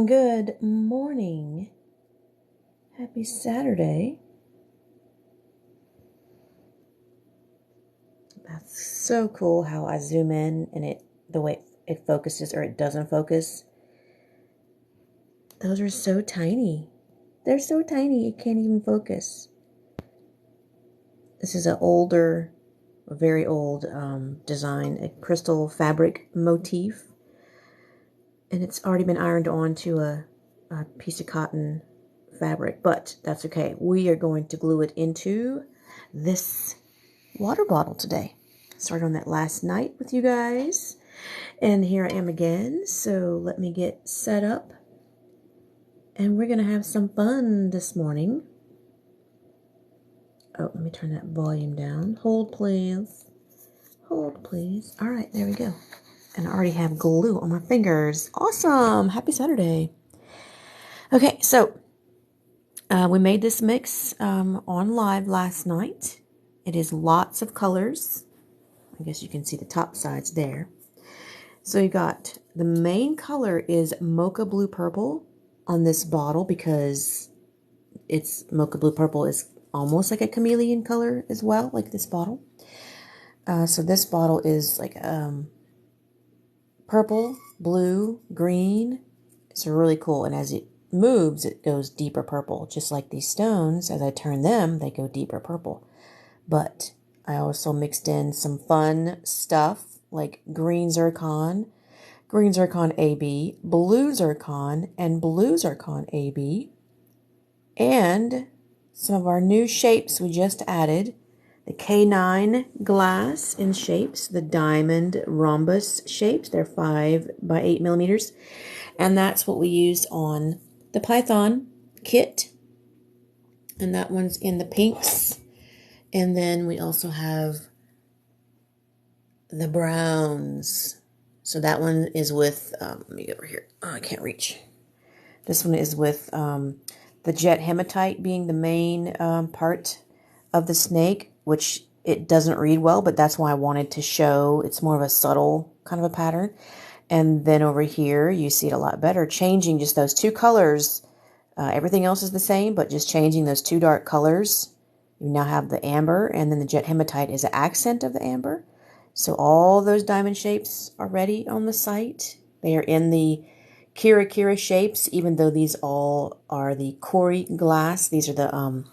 Good morning. Happy Saturday. That's so cool how I zoom in and the way it focuses or it doesn't focus. Those are so tiny. They're so tiny it can't even focus. This is an older, very old design, a crystal fabric motif. And it's already been ironed onto a piece of cotton fabric, but that's okay. We are going to glue it into this water bottle today. Started on that last night with you guys, and here I am again. So let me get set up, and we're gonna have some fun this morning. Oh, let me turn that volume down. Hold please. Hold please. All right, there we go. And I already have glue on my fingers. Awesome. Happy Saturday. Okay, so we made this mix on live last night. It is lots of colors. I guess you can see the top sides there. So you got the main color is mocha blue purple on this bottle because it's mocha blue purple is almost like a chameleon color as well, like this bottle. So this bottle is like purple, blue, green. It's really cool, and as it moves, it goes deeper purple, just like these stones. As I turn them, they go deeper purple. But I also mixed in some fun stuff like green zircon AB, blue zircon, and blue zircon AB. And some of our new shapes we just added. The K9 glass in shapes, the diamond rhombus shapes. They're 5 by 8 millimeters. And that's what we used on the Python kit. And that one's in the pinks. And then we also have the browns. So that one is with, let me go over here. Oh, I can't reach. This one is with the jet hematite being the main part of the snake, which it doesn't read well, but that's why I wanted to show. It's more of a subtle kind of a pattern. And then over here, you see it a lot better, changing just those two colors. Everything else is the same, but just changing those two dark colors. You now have the amber, and then the jet hematite is an accent of the amber. So all those diamond shapes are ready on the site. They are in the Kira shapes, even though these all are the Cori glass. These are the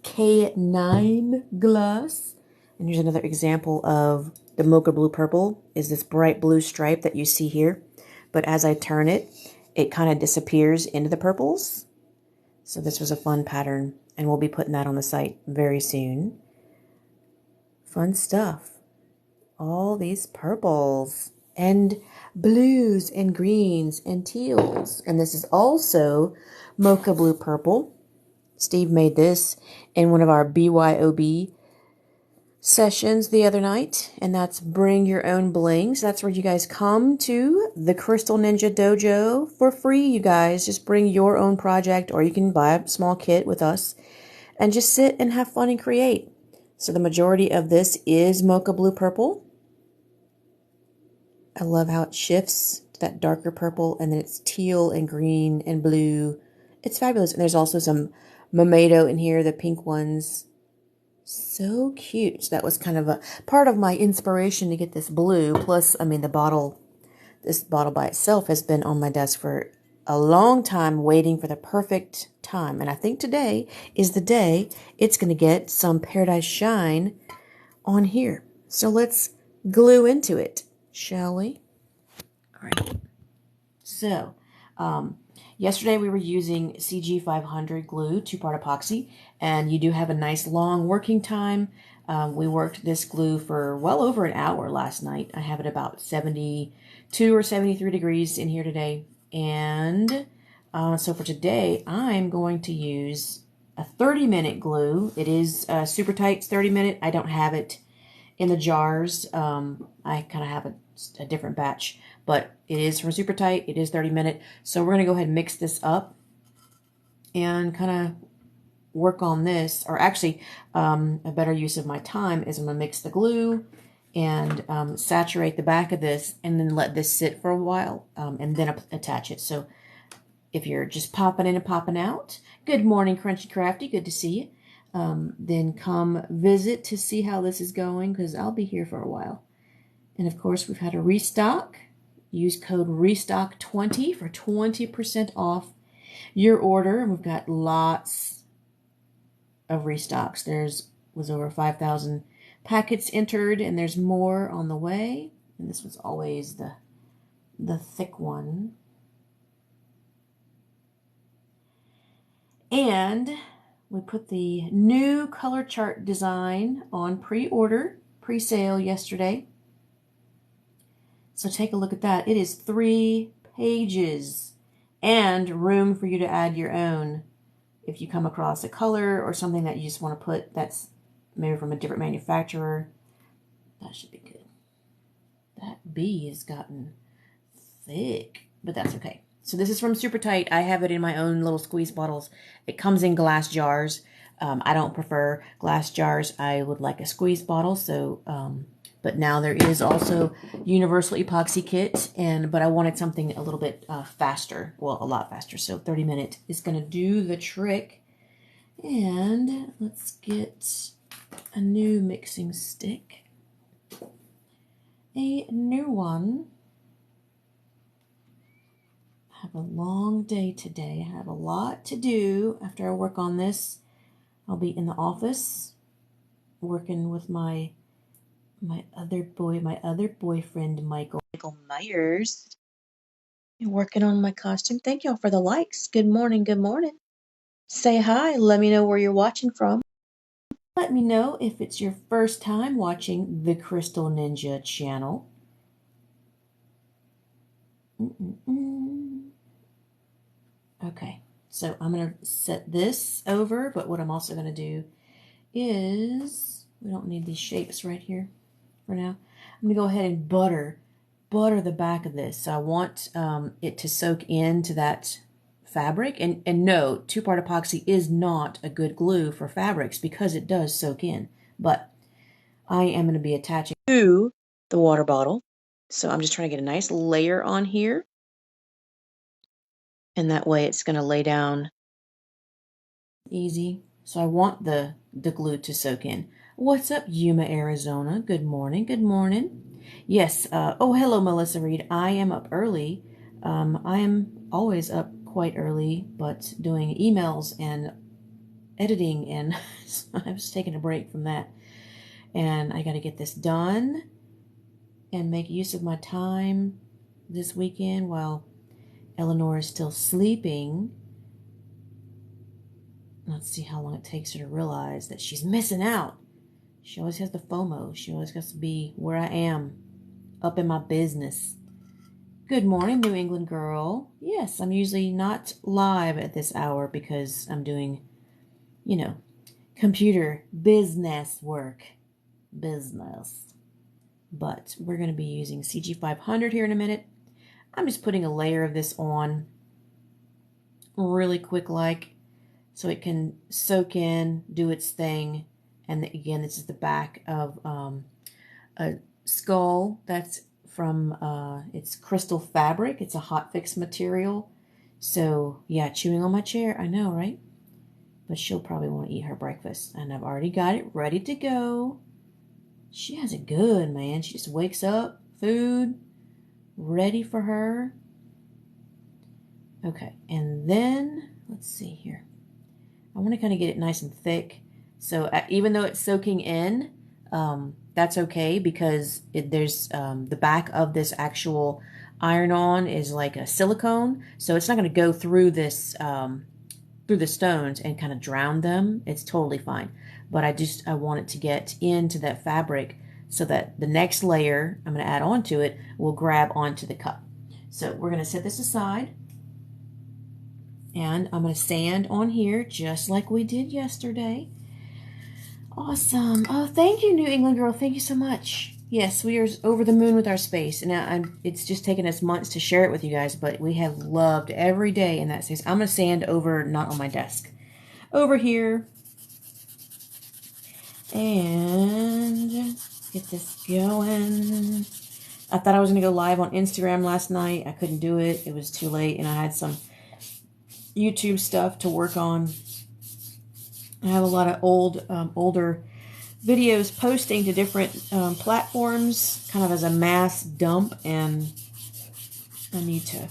K9 glass. And here's another example of the mocha blue purple is this bright blue stripe that you see here. But as I turn it, it kind of disappears into the purples. So this was a fun pattern, and we'll be putting that on the site very soon. Fun stuff. All these purples and blues and greens and teals. And this is also mocha blue purple. Steve made this in one of our BYOB sessions the other night, and that's Bring Your Own Blings. That's where you guys come to the Crystal Ninja Dojo for free, you guys. Just bring your own project, or you can buy a small kit with us and just sit and have fun and create. So the majority of this is mocha blue purple. I love how it shifts to that darker purple, and then it's teal and green and blue. It's fabulous. And there's also some Momado in here, the pink ones. So cute. So that was kind of a part of my inspiration to get this blue. Plus, I mean, this bottle by itself has been on my desk for a long time, waiting for the perfect time. And I think today is the day it's going to get some Paradise Shine on here. So let's glue into it, shall we? All right. So, yesterday we were using CG500 glue, 2-part epoxy, and you do have a nice long working time. We worked this glue for well over an hour last night. I have it about 72 or 73 degrees in here today. And so for today, I'm going to use a 30-minute glue. It is super tight, it's 30-minute. I don't have it in the jars. I kind of have a different batch, but it is from super tight. It is 30-minute. So we're going to go ahead and mix this up and kind of work on this, or actually a better use of my time is I'm going to mix the glue and saturate the back of this and then let this sit for a while and then attach it. So if you're just popping in and popping out, good morning, Crunchy Crafty, good to see you. Then come visit to see how this is going, because I'll be here for a while. And of course, we've had a restock. Use code RESTOCK20 for 20% off your order. And we've got lots of restocks. Was over 5,000 packets entered, and there's more on the way. And this was always the thick one. And we put the new color chart design on pre-order, pre-sale yesterday. So take a look at that. It is 3 pages and room for you to add your own if you come across a color or something that you just want to put that's maybe from a different manufacturer. That should be good. That bee has gotten thick, but that's okay. So this is from Super Tight. I have it in my own little squeeze bottles. It comes in glass jars. I don't prefer glass jars. I would like a squeeze bottle. So, but now there is also universal epoxy kit, but I wanted something a little bit faster. Well, a lot faster. So 30-minute is going to do the trick. And let's get a new mixing stick. A new one. I have a long day today. I have a lot to do after I work on this. I'll be in the office working with my other boyfriend, Michael Myers. And working on my costume. Thank y'all for the likes. Good morning, good morning. Say hi. Let me know where you're watching from. Let me know if it's your first time watching the Crystal Ninja channel. Okay, so I'm going to set this over, but what I'm also going to do is, we don't need these shapes right here for now. I'm going to go ahead and butter the back of this. So I want it to soak into that fabric. And no, 2-part epoxy is not a good glue for fabrics because it does soak in. But I am going to be attaching to the water bottle. So I'm just trying to get a nice layer on here. And that way it's going to lay down easy. So I want the glue to soak in. What's up, Yuma, Arizona? Good morning. Good morning. Yes. Oh, hello, Melissa Reed. I am up early. I am always up quite early, but doing emails and editing, and I was taking a break from that. And I got to get this done and make use of my time this weekend while Eleanor is still sleeping. Let's see how long it takes her to realize that she's missing out. She always has the FOMO. She always has to be where I am, up in my business. Good morning, New England girl. Yes, I'm usually not live at this hour because I'm doing, computer business work. Business. But we're going to be using CG500 here in a minute. I'm just putting a layer of this on really quick so it can soak in, do its thing. And again, this is the back of a skull that's from, it's crystal fabric. It's a hot fix material. So yeah, chewing on my chair. I know, right? But she'll probably want to eat her breakfast. And I've already got it ready to go. She has it good, man. She just wakes up, food, ready for her. Okay, and then, let's see here. I want to kind of get it nice and thick. So even though it's soaking in, that's okay because there's the back of this actual iron-on is like a silicone. So it's not going to go through this, through the stones and kind of drown them. It's totally fine. But I want it to get into that fabric so that the next layer I'm going to add onto it will grab onto the cup. So we're going to set this aside. And I'm going to sand on here just like we did yesterday. Awesome. Oh, thank you, New England girl. Thank you so much. Yes, we are over the moon with our space. And it's just taken us months to share it with you guys, but we have loved every day in that space. I'm going to sand over, not on my desk. over here. And get this going. I thought I was going to go live on Instagram last night. I couldn't do it. It was too late, and I had some YouTube stuff to work on. I have a lot of older videos posting to different platforms, kind of as a mass dump, and I need to...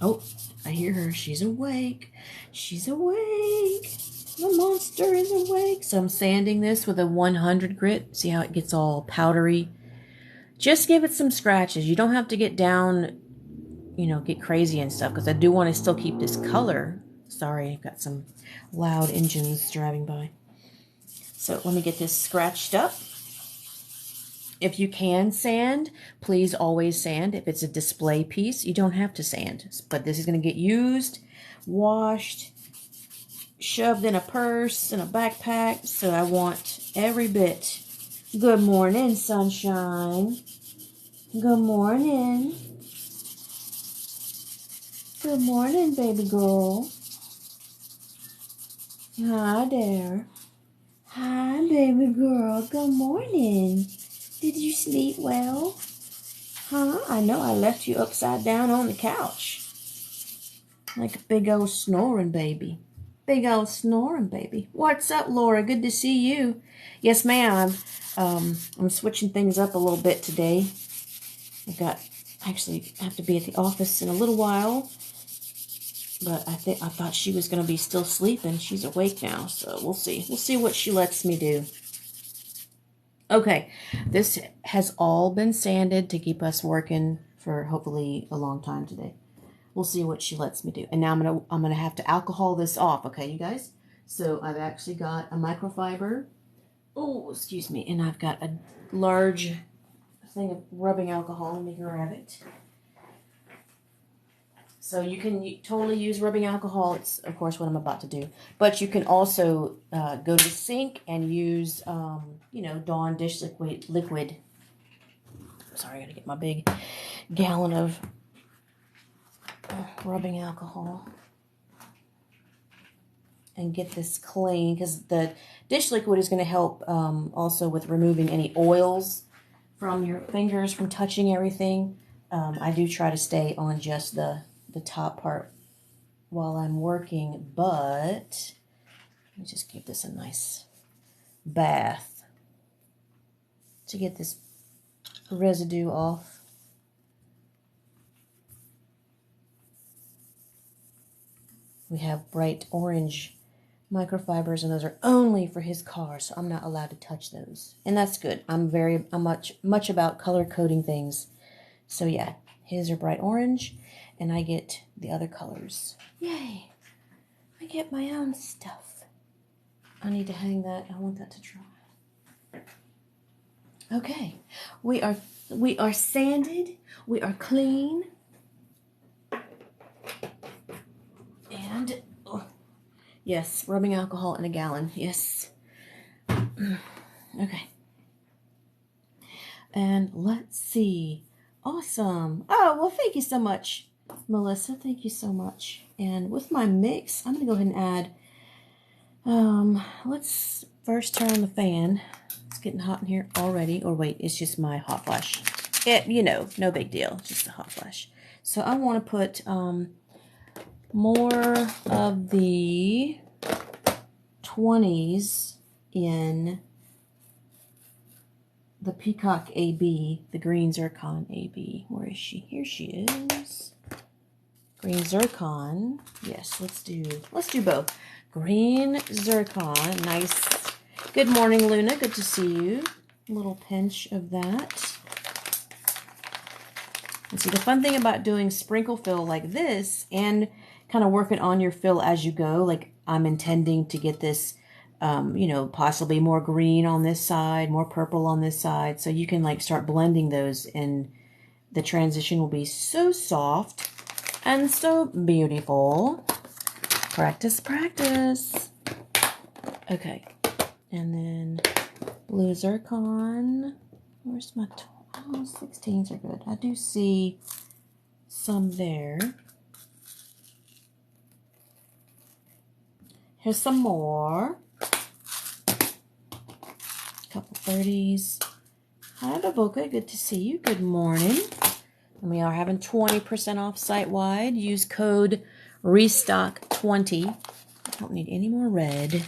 Oh, I hear her. She's awake. She's awake. The monster is awake. So I'm sanding this with a 100 grit. See how it gets all powdery? Just give it some scratches. You don't have to get down, you know, get crazy and stuff, because I do want to still keep this color. Sorry, I've got some loud engines driving by. So let me get this scratched up. If you can sand, please always sand. If it's a display piece, you don't have to sand. But this is going to get used, washed, shoved in a purse, in a backpack. So I want every bit. Good morning, sunshine. Good morning. Good morning, baby girl. Hi there. Hi, baby girl. Good morning. Did you sleep well? Huh? I know I left you upside down on the couch. Like a big old snoring baby. Big old snoring baby. What's up, Laura? Good to see you. Yes, ma'am. I'm switching things up a little bit today. Actually have to be at the office in a little while. But I thought she was going to be still sleeping. She's awake now, so we'll see. We'll see what she lets me do. Okay, this has all been sanded to keep us working for hopefully a long time today. We'll see what she lets me do. And now I'm gonna have to alcohol this off, okay, you guys? So I've actually got a microfiber. Oh, excuse me. And I've got a large thing of rubbing alcohol. Let me grab it. So you can totally use rubbing alcohol. It's, of course, what I'm about to do. But you can also go to the sink and use, you know, Dawn dish liquid. Sorry, I got to get my big gallon of rubbing alcohol. And get this clean, because the dish liquid is going to help also with removing any oils from your fingers from touching everything. I do try to stay on just the top part while I'm working, but let me just give this a nice bath to get this residue off. We have bright orange microfibers, and those are only for his car, so I'm not allowed to touch those, and that's good. I'm much about color coding things. So yeah, his are bright orange, and I get the other colors. Yay! I get my own stuff. I need to hang that. I want that to dry. Okay, we are sanded. We are clean, and yes, rubbing alcohol in a gallon. Yes. Okay. And let's see. Awesome. Oh, well, thank you so much, Melissa. Thank you so much. And with my mix, I'm going to go ahead and add, let's first turn on the fan. It's getting hot in here already. Or wait, it's just my hot flash. You know, no big deal. Just a hot flash. So I want to put more of the 20s in the Peacock AB, the Green Zircon AB. Where is she? Here she is. Green Zircon. Yes, let's do both. Green Zircon. Nice. Good morning, Luna. Good to see you. A little pinch of that. And see, the fun thing about doing sprinkle fill like this and kind of working on your fill as you go, like I'm intending to get this, you know, possibly more green on this side, more purple on this side. So you can like start blending those, and the transition will be so soft and so beautiful. Practice, practice. Okay. And then blue zircon. Where's my 16s are good. I do see some there. Here's some more. Couple 30s. Hi, Baboka. Good to see you. Good morning. And we are having 20% off site-wide. Use code RESTOCK20. I don't need any more red.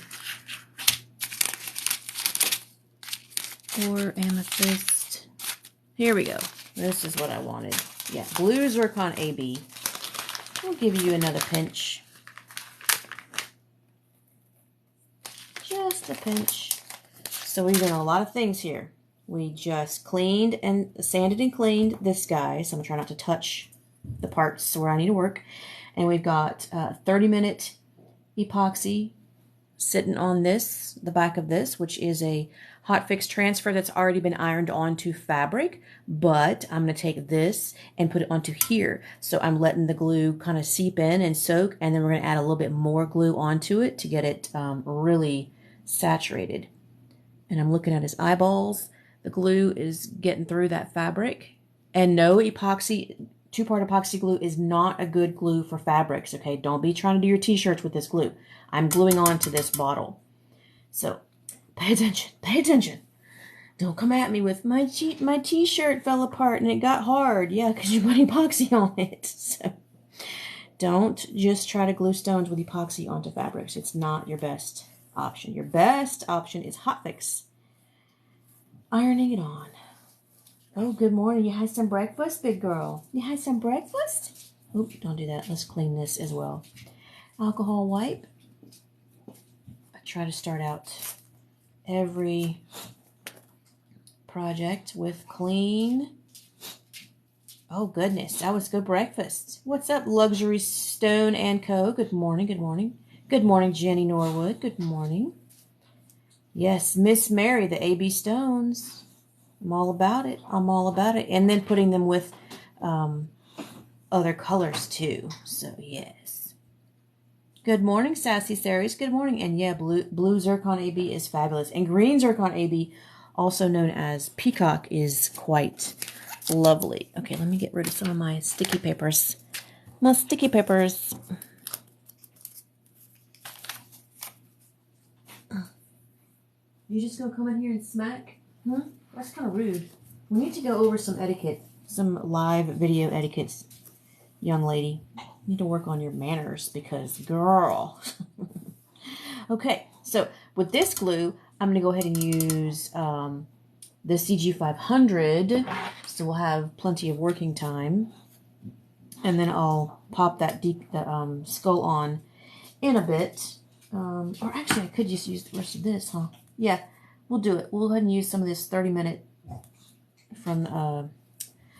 Or amethyst. Here we go. This is what I wanted. Yeah, blue zircon AB. We'll give you another pinch. Just a pinch. So we're doing a lot of things here. We just cleaned and sanded and cleaned this guy. So I'm going to try not to touch the parts where I need to work. And we've got 30-minute epoxy sitting on this, the back of this, which is a hot fix transfer that's already been ironed onto fabric. But I'm going to take this and put it onto here. So I'm letting the glue kind of seep in and soak. And then we're going to add a little bit more glue onto it to get it really saturated. And I'm looking at his eyeballs. The glue is getting through that fabric. And no, epoxy, two-part epoxy glue is not a good glue for fabrics, okay? Don't be trying to do your t-shirts with this glue. I'm gluing onto this bottle. So, pay attention, pay attention. Don't come at me with my t-shirt fell apart and it got hard. Yeah, because you put epoxy on it. So, don't just try to glue stones with epoxy onto fabrics. It's not your best option. Your best option is hot fix. Ironing it on. Oh, good morning. You had some breakfast, big girl? You had some breakfast? Oop, don't do that. Let's clean this as well. Alcohol wipe. I try to start out every project with clean. Oh, goodness. That was good breakfast. What's up, Luxury Stone and Co.? Good morning, good morning. Good morning, Jenny Norwood. Good morning. Yes, Miss Mary, the AB Stones. I'm all about it. I'm all about it. And then putting them with other colors too. So, yes. Good morning, Sassy Saris. Good morning. And yeah, blue zircon AB is fabulous. And green zircon AB, also known as peacock, is quite lovely. Okay, let me get rid of some of my sticky papers. My sticky papers. You just gonna come in here and smack? Huh? That's kind of rude. We need to go over some etiquette, some live video etiquettes, young lady. You need to work on your manners because, girl. Okay, so with this glue, I'm gonna go ahead and use the CG500, so we'll have plenty of working time. And then I'll pop that skull on in a bit. Or actually, I could just use the rest of this, huh? Yeah, we'll do it. We'll go ahead and use some of this 30-minute from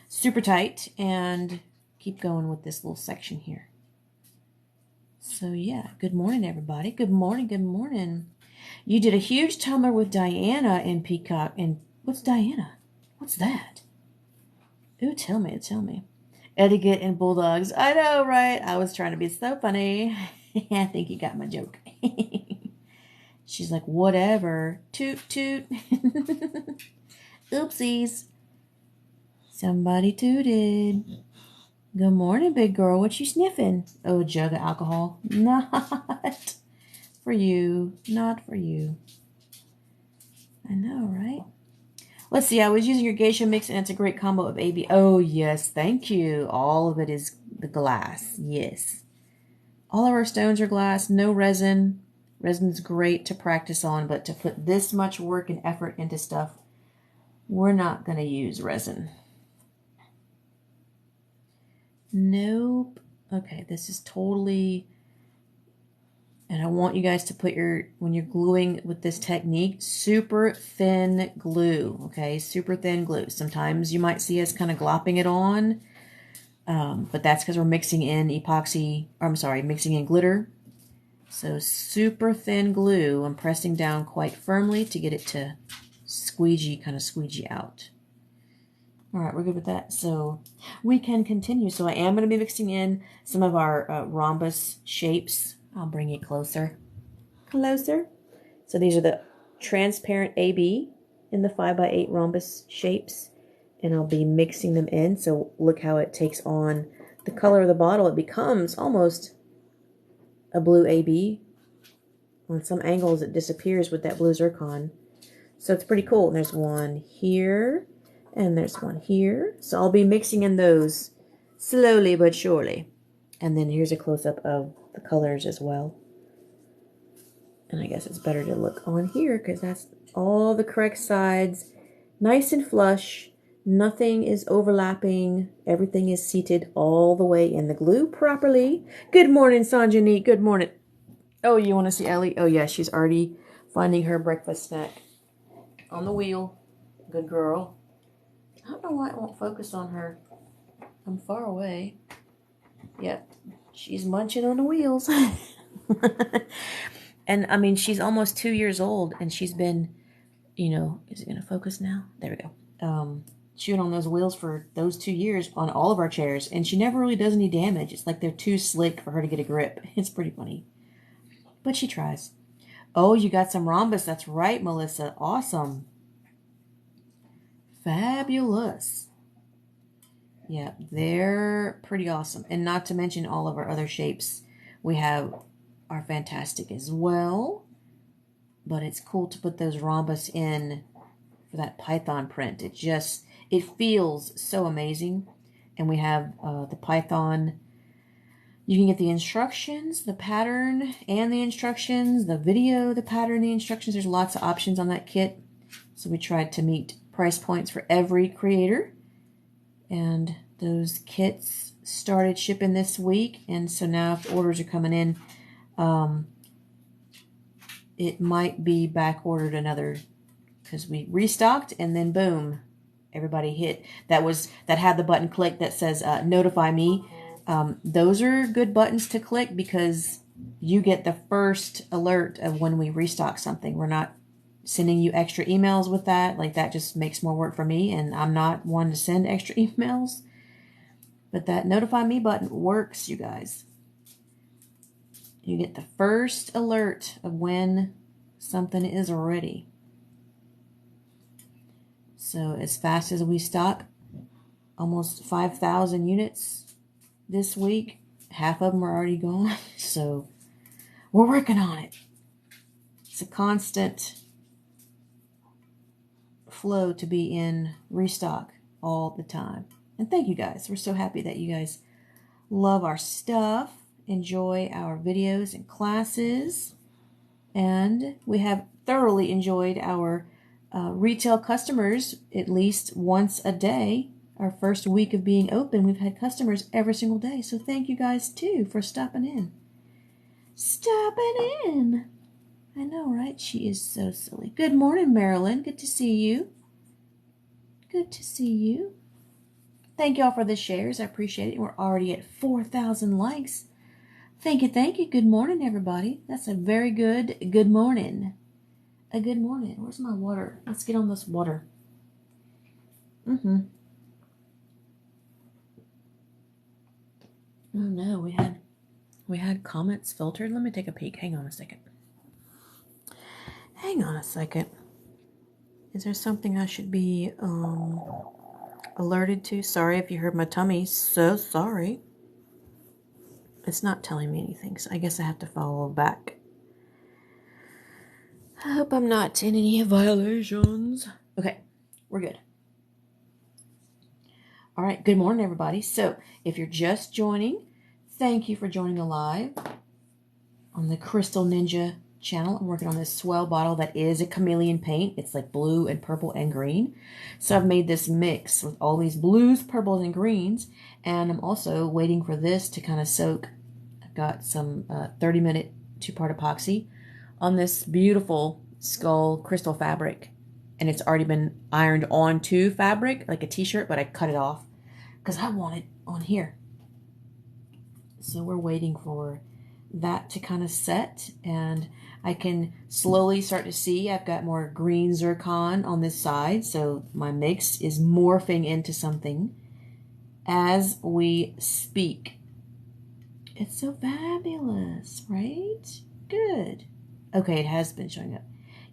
Super Tight and keep going with this little section here. So, yeah, good morning, everybody. Good morning, good morning. You did a huge tumbler with Diana and Peacock. And what's Diana? What's that? Ooh, tell me, tell me. Etiquette and bulldogs. I know, right? I was trying to be so funny. I think you got my joke. She's like, whatever. Toot, toot. Oopsies. Somebody tooted. Good morning, big girl. What you sniffing? Oh, a jug of alcohol. Not for you. Not for you. I know, right? Let's see. I was using your geisha mix, and it's a great combo of AB. Oh, yes. Thank you. All of it is the glass. Yes. All of our stones are glass. No resin. Resin's great to practice on, but to put this much work and effort into stuff, we're not going to use resin. Nope. Okay, this is totally... And I want you guys to put when you're gluing with this technique, super thin glue, okay? Super thin glue. Sometimes you might see us kind of glopping it on, but that's because we're mixing in mixing in glitter. So super thin glue. I'm pressing down quite firmly to get it to kind of squeegee out. All right, we're good with that. So we can continue. So I am going to be mixing in some of our rhombus shapes. I'll bring it closer. Closer. So these are the transparent AB in the 5x8 rhombus shapes. And I'll be mixing them in. So look how it takes on the color of the bottle. It becomes almost a blue AB. On some angles, it disappears with that blue zircon. So it's pretty cool. And there's one here, and there's one here. So I'll be mixing in those slowly but surely. And then here's a close-up of the colors as well. And I guess it's better to look on here because that's all the correct sides. Nice and flush. Nothing is overlapping. Everything is seated all the way in the glue properly. Good morning, Sanjani. Good morning. Oh, you want to see Ellie? Oh, yeah, she's already finding her breakfast snack on the wheel. Good girl. I don't know why it won't focus on her. I'm far away. Yep, she's munching on the wheels. And, I mean, she's almost 2 years old, and she's been, you know, is it going to focus now? There we go. Chewing on those wheels for those 2 years on all of our chairs, and she never really does any damage. It's like they're too slick for her to get a grip. It's pretty funny. But she tries. Oh, you got some rhombus. That's right, Melissa. Awesome. Fabulous. Yeah, they're pretty awesome. And not to mention all of our other shapes. We have are fantastic as well. But it's cool to put those rhombus in for that python print. It feels so amazing. And we have the python. You can get the instructions, the pattern, and the instructions, the video, the pattern, the instructions. There's lots of options on that kit. So we tried to meet price points for every creator. And those kits started shipping this week. And so now if orders are coming in, it might be back ordered another, because we restocked and then boom, everybody hit. That had the button click that says notify me. Those are good buttons to click because you get the first alert of when we restock something. We're not sending you extra emails with that. Like, that just makes more work for me, and I'm not one to send extra emails. But that notify me button works, you guys. You get the first alert of when something is ready. So as fast as we stock, almost 5,000 units this week, half of them are already gone. So we're working on it. It's a constant flow to be in restock all the time. And thank you guys. We're so happy that you guys love our stuff, enjoy our videos and classes, and we have thoroughly enjoyed our retail customers at least once a day. Our first week of being open, we've had customers every single day. So thank you guys too for stopping in. Stopping in. I know, right? She is so silly. Good morning, Marilyn. Good to see you. Good to see you. Thank y'all for the shares. I appreciate it. We're already at 4,000 likes. Thank you, thank you. Good morning, everybody. That's a very good morning. A good morning. Where's my water? Let's get on this water. Oh no, we had comments filtered. Let me take a peek. Hang on a second. Hang on a second. Is there something I should be alerted to? Sorry if you heard my tummy. So sorry. It's not telling me anything, so I guess I have to follow back. I hope I'm not in any violations. Okay, we're good. All right, good morning, everybody. So if you're just joining, thank you for joining the live on the Crystal Ninja channel. I'm working on this swell bottle that is a chameleon paint. It's like blue and purple and green. So I've made this mix with all these blues, purples, and greens. And I'm also waiting for this to kind of soak. I've got some 30-minute 2-part epoxy on this beautiful skull crystal fabric. And it's already been ironed onto fabric, like a t-shirt, but I cut it off because I want it on here. So we're waiting for that to kind of set, and I can slowly start to see I've got more green zircon on this side, so my mix is morphing into something as we speak. It's so fabulous, right? Good. Okay, it has been showing up.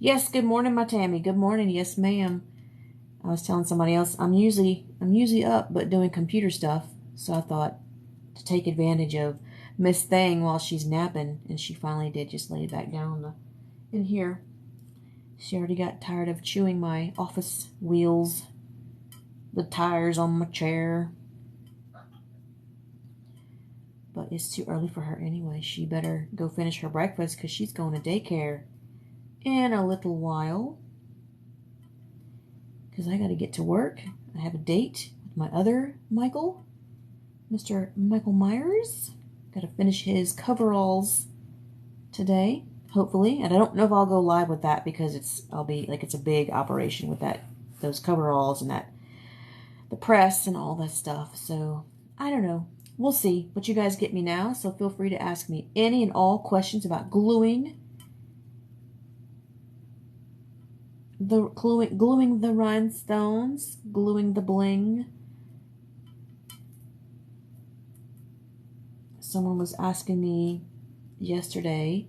Yes, good morning, my Tammy. Good morning. Yes, ma'am. I was telling somebody else I'm usually up but doing computer stuff, so I thought to take advantage of Miss Thing while she's napping, and she finally did just lay back down in here. She already got tired of chewing my office wheels, the tires on my chair. But it's too early for her anyway. She better go finish her breakfast because she's going to daycare in a little while. Because I got to get to work. I have a date with my other Michael, Mr. Michael Myers. Got to finish his coveralls today, hopefully. And I don't know if I'll go live with that because it's a big operation with those coveralls and the press and all that stuff. So I don't know. We'll see. But you guys get me now, so feel free to ask me any and all questions about gluing the rhinestones, gluing the bling. Someone was asking me yesterday,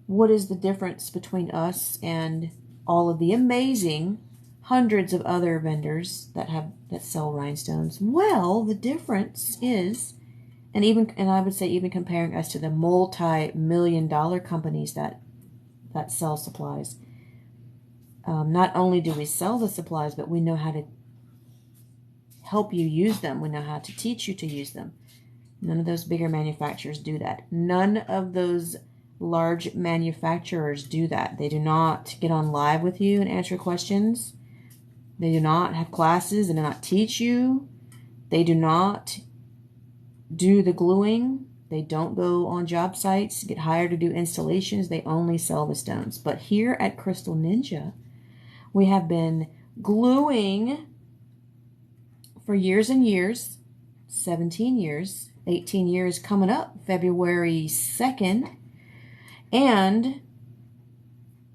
what is the difference between us and all of the amazing hundreds of other vendors that sell rhinestones? Well, the difference is, and I would say even comparing us to the multi-million-dollar companies that sell supplies. Not only do we sell the supplies, but we know how to help you use them. We know how to teach you to use them. None of those bigger manufacturers do that. None of those large manufacturers do that. They do not get on live with you and answer questions. They do not have classes. They do not teach you. They do not do the gluing. They don't go on job sites, get hired to do installations. They only sell the stones. But here at Crystal Ninja, we have been gluing for years and years, 17 years, 18 years coming up, February 2nd. And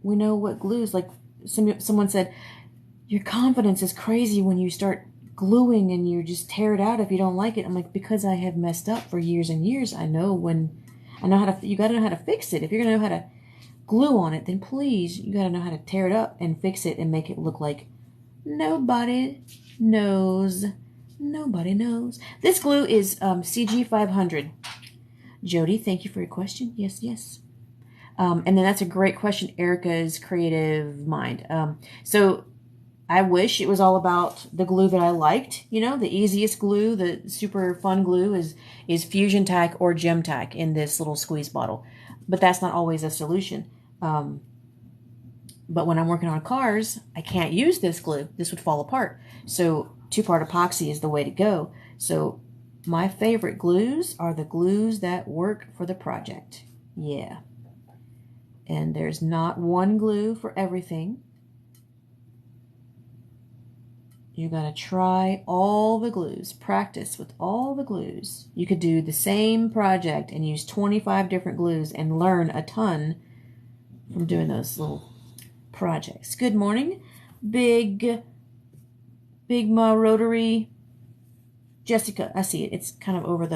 we know what glues, like someone said, your confidence is crazy when you start gluing and you just tear it out if you don't like it. I'm like, because I have messed up for years and years. I know how to, you got to know how to fix it. If you're going to know how to glue on it, then please, you got to know how to tear it up and fix it and make it look like nobody knows. Nobody knows. This glue is CG 500. Jody, thank you for your question. Yes, yes. And then that's a great question, Erica's creative mind. So I wish it was all about the glue that I liked. You know, the easiest glue, the super fun glue is Fusion Tack or Gem Tack in this little squeeze bottle. But that's not always a solution. But when I'm working on cars, I can't use this glue. This would fall apart. So 2-part epoxy is the way to go. So my favorite glues are the glues that work for the project. Yeah. And there's not one glue for everything. You gotta try all the glues, practice with all the glues. You could do the same project and use 25 different glues and learn a ton from doing those little projects. Good morning, Big Ma Rotary. Jessica, I see it. It's kind of over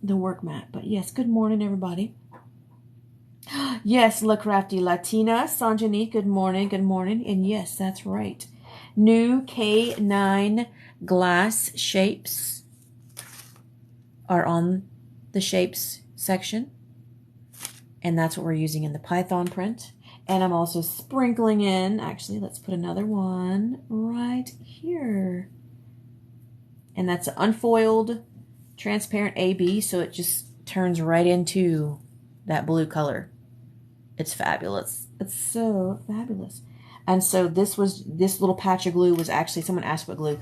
the work mat. But yes, good morning, everybody. Yes, La Crafty Latina. Sanjani, good morning, good morning. And yes, that's right. New K9 glass shapes are on the shapes section. And that's what we're using in the Python print. And I'm also sprinkling in, actually, let's put another one right here. And that's an unfoiled, transparent AB, so it just turns right into that blue color. It's fabulous. It's so fabulous. And so this little patch of glue was actually, someone asked what glue.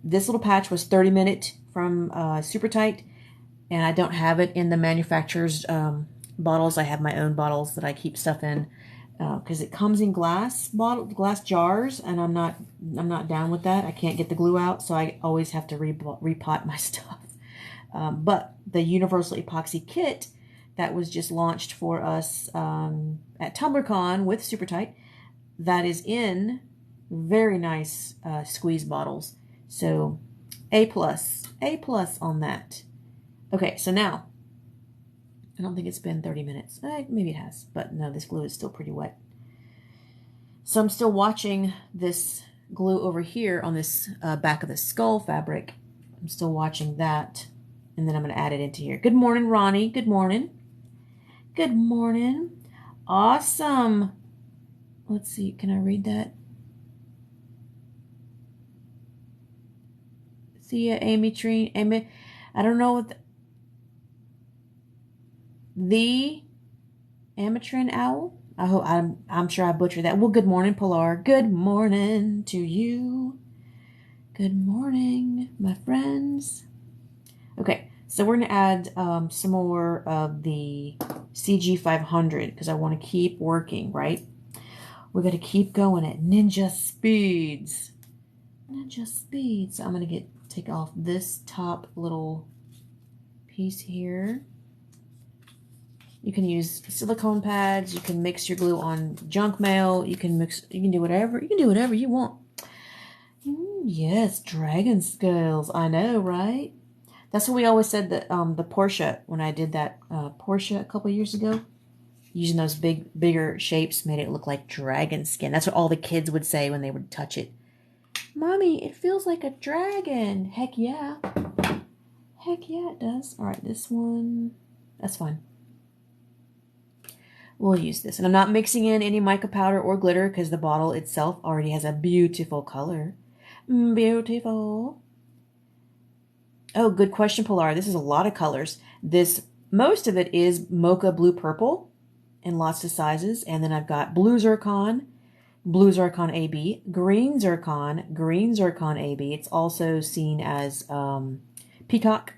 This little patch was 30-minute from Super Tight, and I don't have it in the manufacturer's bottles. I have my own bottles that I keep stuff in because it comes in glass jars, and I'm not down with that. I can't get the glue out, so I always have to repot my stuff. But the Universal Epoxy Kit that was just launched for us at TumblerCon with Super Tight, that is in very nice squeeze bottles. So A+ on that. Okay, so now, I don't think it's been 30 minutes. Maybe it has, but no, this glue is still pretty wet. So I'm still watching this glue over here on this back of the skull fabric. I'm still watching that And then I'm going to add it into here. Good morning, Ronnie. Good morning. Good morning. Awesome. Let's see. Can I read that? See ya, Amy Tree. Amy. I don't know what the Amatrin Owl. I hope I'm sure I butchered that. Well, good morning, Pilar. Good morning to you. Good morning, my friends. Okay, so we're going to add some more of the CG 500 because I want to keep working, right? We're going to keep going at ninja speeds. Ninja speeds. So I'm going to take off this top little piece here. You can use silicone pads. You can mix your glue on junk mail. You can do whatever. You can do whatever you want. Yes, dragon scales. I know, right? That's what we always said that the Porsche, when I did that Porsche a couple years ago, using those bigger shapes made it look like dragon skin. That's what all the kids would say when they would touch it. Mommy, it feels like a dragon. Heck yeah. Heck yeah, it does. All right, this one, that's fine. We'll use this. And I'm not mixing in any mica powder or glitter because the bottle itself already has a beautiful color. Beautiful. Oh, good question, Pilar. This is a lot of colors. Most of it is mocha blue purple in lots of sizes. And then I've got blue zircon AB, green zircon AB. It's also seen as peacock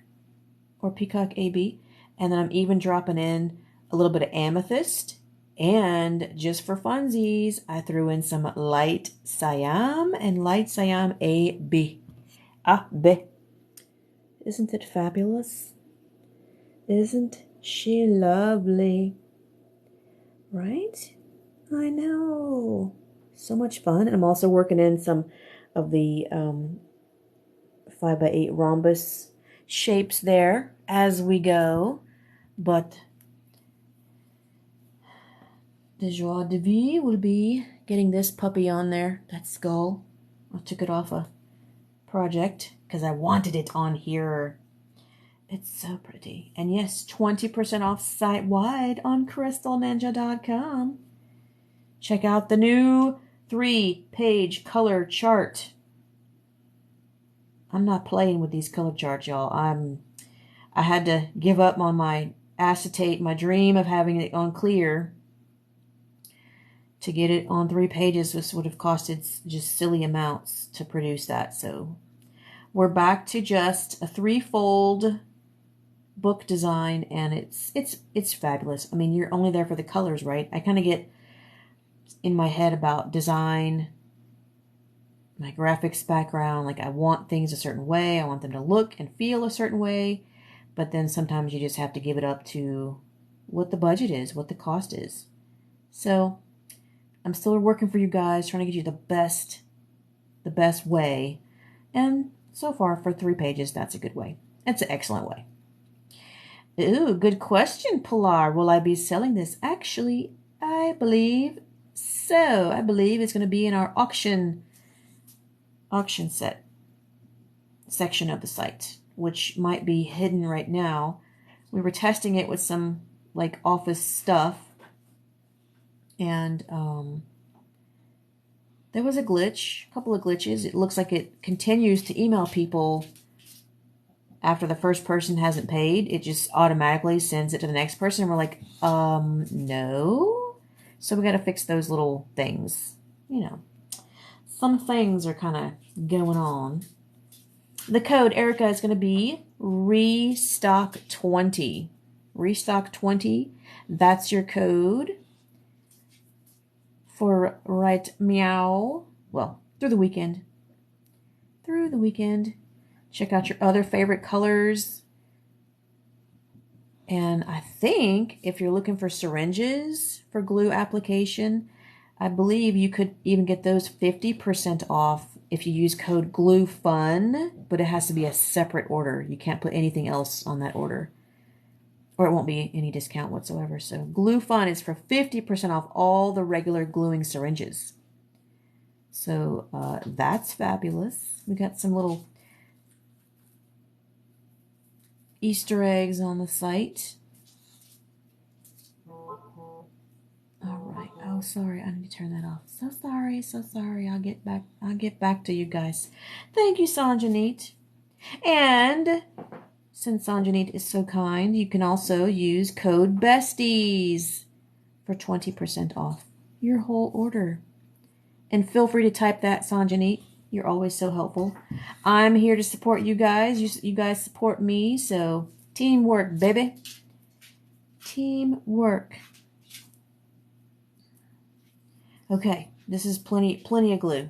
or peacock AB. And then I'm even dropping in a little bit of amethyst. And just for funsies, I threw in some light cyan and light cyan AB. AB. Isn't it fabulous? Isn't she lovely? Right? I know. So much fun. I'm also working in some of the 5x8 rhombus shapes there as we go. But the joie de vie will be getting this puppy on there, that skull. I took it off a project because I wanted it on here. It's so pretty. And yes, 20% off site-wide on crystalninja.com. Check out the new 3-page color chart. I'm not playing with these color charts, y'all. I had to give up on my acetate, my dream of having it on clear. To get it on 3 pages, this would have costed just silly amounts to produce that. So we're back to just a 3-fold book design, and it's fabulous. I mean, you're only there for the colors, right? I kind of get in my head about design, my graphics background. Like, I want things a certain way. I want them to look and feel a certain way. But then sometimes you just have to give it up to what the budget is, what the cost is. So I'm still working for you guys, trying to get you the best way. And so far, for 3 pages, that's a good way. That's an excellent way. Ooh, good question, Pilar. Will I be selling this? Actually, I believe so. I believe it's going to be in our auction set section of the site, which might be hidden right now. We were testing it with some like office stuff, and there was a couple of glitches. It looks like it continues to email people after the first person hasn't paid. It just automatically sends it to the next person, and we're like, no. So we got to fix those little things. You know, some things are kind of going on. The code, Erica, is going to be restock20. Restock20. That's your code for right meow. Well, through the weekend. Check out your other favorite colors. And I think if you're looking for syringes for glue application, I believe you could even get those 50% off if you use code GLUEFUN, but it has to be a separate order. You can't put anything else on that order, or it won't be any discount whatsoever. So GLUEFUN is for 50% off all the regular gluing syringes. So that's fabulous. We got some little Easter eggs on the site. All right. Oh, sorry. I need to turn that off. So sorry. So sorry. I'll get back to you guys. Thank you, Sanjanit. And since Sanjanit is so kind, you can also use code BESTIES for 20% off your whole order. And feel free to type that, Sanjanit. You're always so helpful. I'm here to support you guys. You guys support me, so teamwork, baby. Teamwork. Okay, this is plenty of glue.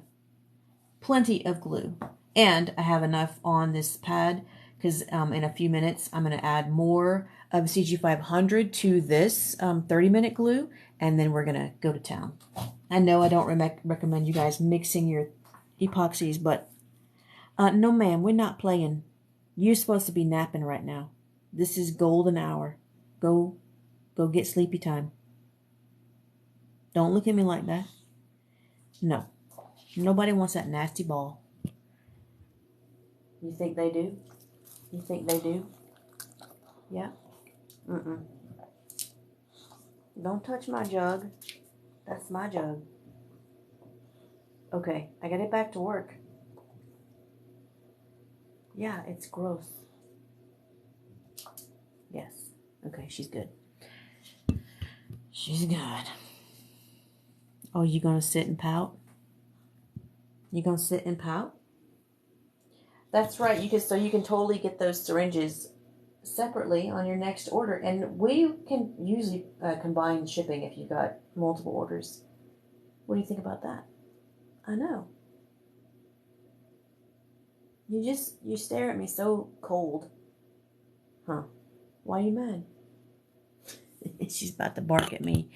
Plenty of glue. And I have enough on this pad because in a few minutes I'm going to add more of CG500 to this 30-minute glue, and then we're going to go to town. I know I don't recommend you guys mixing your epoxies, but no ma'am, we're not playing. You're supposed to be napping right now. This is golden hour. Go get sleepy time. Don't look at me like that. No. Nobody wants that nasty ball. You think they do? You think they do? Yeah? Mm-mm. Don't touch my jug. That's my jug. Okay, I gotta get back to work. Yeah, it's gross. Yes. Okay, she's good. She's good. Oh, you gonna sit and pout? You gonna sit and pout? That's right. You can totally get those syringes separately on your next order, and we can usually combine shipping if you've got multiple orders. What do you think about that? I know. You stare at me so cold. Huh? Why are you mad? She's about to bark at me.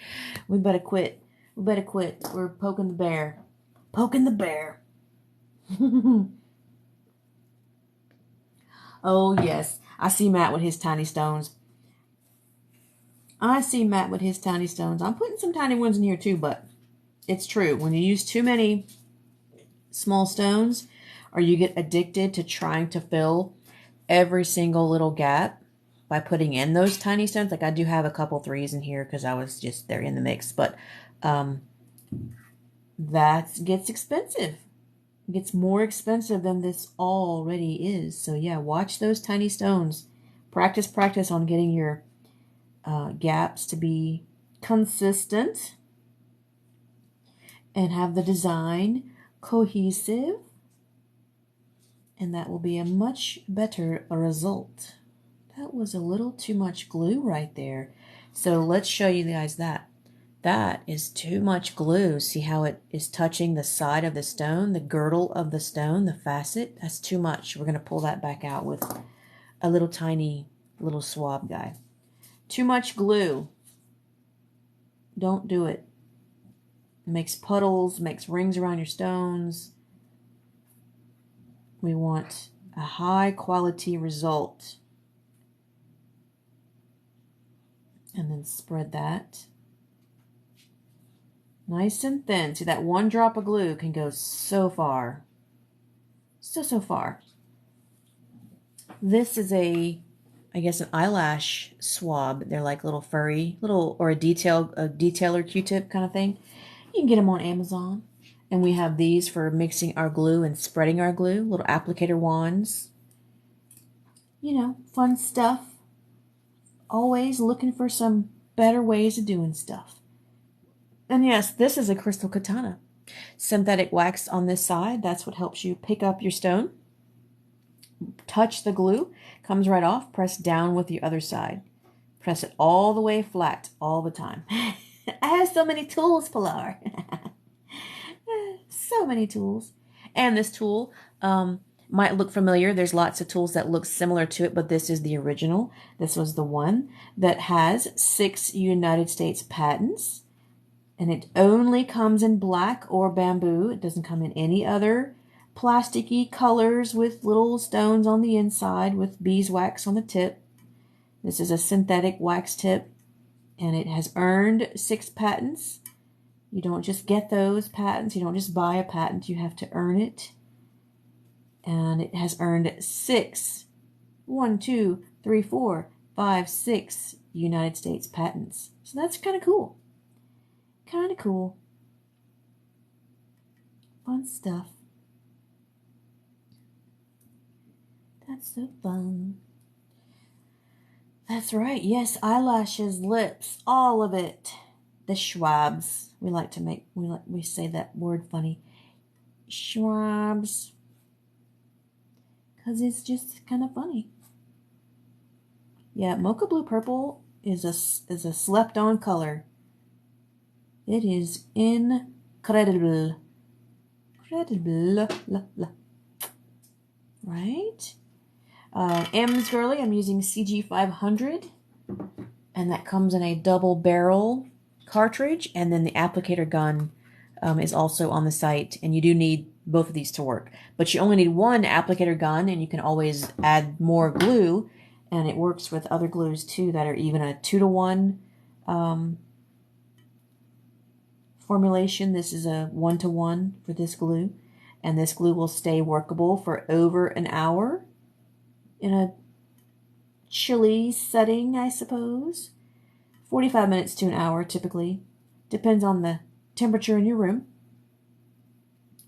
We better quit. We're poking the bear. Poking the bear. Oh, yes. I see Matt with his tiny stones. I'm putting some tiny ones in here too, but it's true. When you use too many small stones, or you get addicted to trying to fill every single little gap by putting in those tiny stones. Like I do have a couple threes in here because I was just there in the mix, but that gets expensive. It gets more expensive than this already is. So yeah, watch those tiny stones. Practice on getting your gaps to be consistent and have the design cohesive, and that will be a much better result. That was a little too much glue right there. So let's show you guys that. That is too much glue. See how it is touching the side of the stone, the girdle of the stone, the facet? That's too much. We're going to pull that back out with a little tiny little swab guy. Too much glue. Don't do it. It makes puddles, makes rings around your stones. We want a high quality result. And then spread that. Nice and thin. See, that one drop of glue can go so far. So far. This is I guess an eyelash swab. They're like little furry, or a detailer Q-tip kind of thing. You can get them on Amazon. And we have these for mixing our glue and spreading our glue. Little applicator wands. You know, fun stuff. Always looking for some better ways of doing stuff. And yes, this is a crystal katana. Synthetic wax on this side. That's what helps you pick up your stone. Touch the glue. Comes right off. Press down with the other side. Press it all the way flat all the time. I have so many tools, Pilar. So many tools. And this tool might look familiar. There's lots of tools that look similar to it, but this is the original. This was the one that has 6 United States patents. And it only comes in black or bamboo. It doesn't come in any other plasticky colors with little stones on the inside with beeswax on the tip. This is a synthetic wax tip, and it has earned 6 patents. You don't just get those patents. You don't just buy a patent. You have to earn it. And it has earned 6, 1, 2, 3, 4, 5, 6 United States patents. So that's kind of cool. Kind of cool. Fun stuff. That's so fun. That's right. Yes, eyelashes, lips, all of it. The Schwabs. We say that word funny. Schwabs. Because it's just kind of funny. Yeah, mocha blue purple is a slept on color. It is incredible. Incredible. Right? M's Girly, I'm using CG500. And that comes in a double barrel cartridge. And then the applicator gun is also on the site. And you do need both of these to work. But you only need one applicator gun, and you can always add more glue. And it works with other glues too that are even a 2-to-1 formulation. This is a 1-to-1 for this glue. And this glue will stay workable for over an hour in a chilly setting, I suppose. 45 minutes to an hour typically. Depends on the temperature in your room.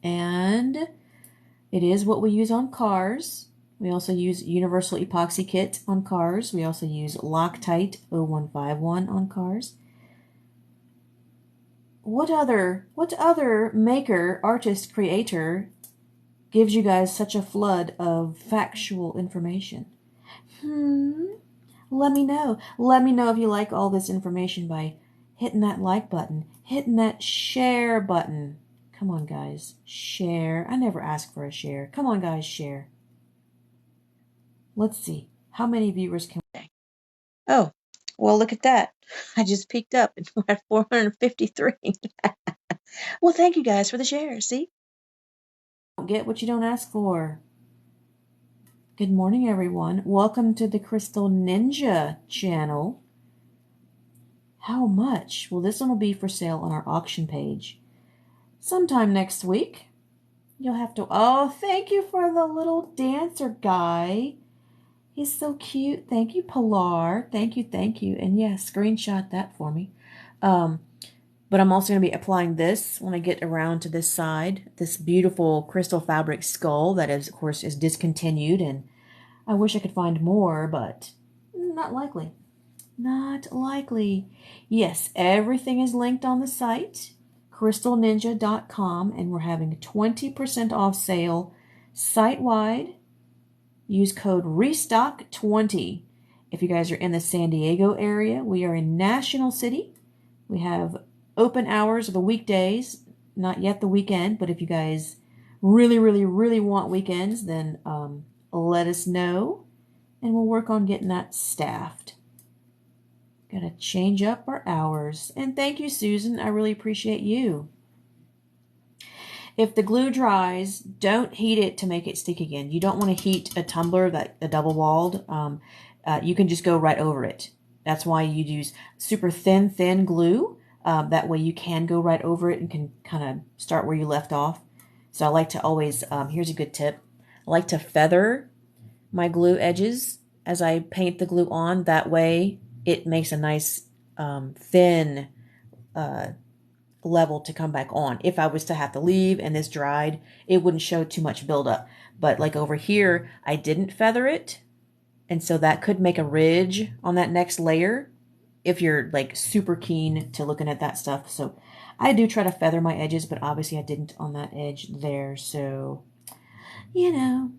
And it is what we use on cars. We also use Universal Epoxy Kit on cars. We also use Loctite 0151 on cars. What other maker, artist, creator gives you guys such a flood of factual information? Let me know. Let me know if you like all this information by hitting that like button, hitting that share button. Come on, guys. Share. I never ask for a share. Come on, guys, share. Let's see. How many viewers can we? Oh, well, look at that. I just peeked up and we're at 453. Well, thank you guys for the share. See? Don't get what you don't ask for. Good morning, everyone. Welcome to the Crystal Ninja channel. How much? Well, this one will be for sale on our auction page. Sometime next week. You'll have to... Oh, thank you for the little dancer guy. He's so cute. Thank you, Pilar. Thank you, thank you. And yeah, screenshot that for me. But I'm also going to be applying this when I get around to this side. This beautiful crystal fabric skull that is, of course, is discontinued. And I wish I could find more, but not likely. Not likely. Yes, everything is linked on the site, crystalninja.com, and we're having a 20% off sale site-wide. Use code RESTOCK20. If you guys are in the San Diego area, we are in National City. We have open hours of the weekdays, not yet the weekend, but if you guys really, really, really want weekends, then let us know, and we'll work on getting that staffed. Gotta change up our hours. And thank you, Susan. I really appreciate you. If the glue dries, don't heat it to make it stick again. You don't want to heat a tumbler, a double-walled. You can just go right over it. That's why you use super thin glue. That way you can go right over it and can kind of start where you left off. So I like to always, here's a good tip. I like to feather my glue edges as I paint the glue on. That way it makes a nice thin level to come back on. If I was to have to leave and this dried, it wouldn't show too much buildup. But like over here, I didn't feather it. And so that could make a ridge on that next layer if you're like super keen to looking at that stuff. So I do try to feather my edges, but obviously I didn't on that edge there. So, you know,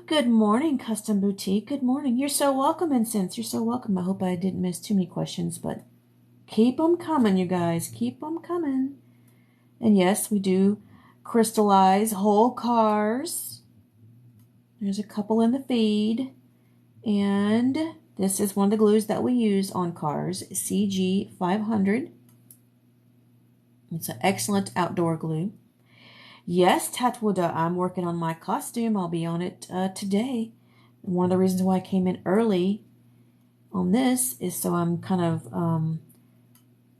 good morning, Custom Boutique. Good morning. You're so welcome, Incense. You're so welcome. I hope I didn't miss too many questions, but keep them coming, you guys. Keep them coming. And yes, we do crystallize whole cars. There's a couple in the feed. And this is one of the glues that we use on cars, CG500. It's an excellent outdoor glue. Yes, Tatwuda, I'm working on my costume. I'll be on it today. One of the reasons why I came in early on this is so I'm kind of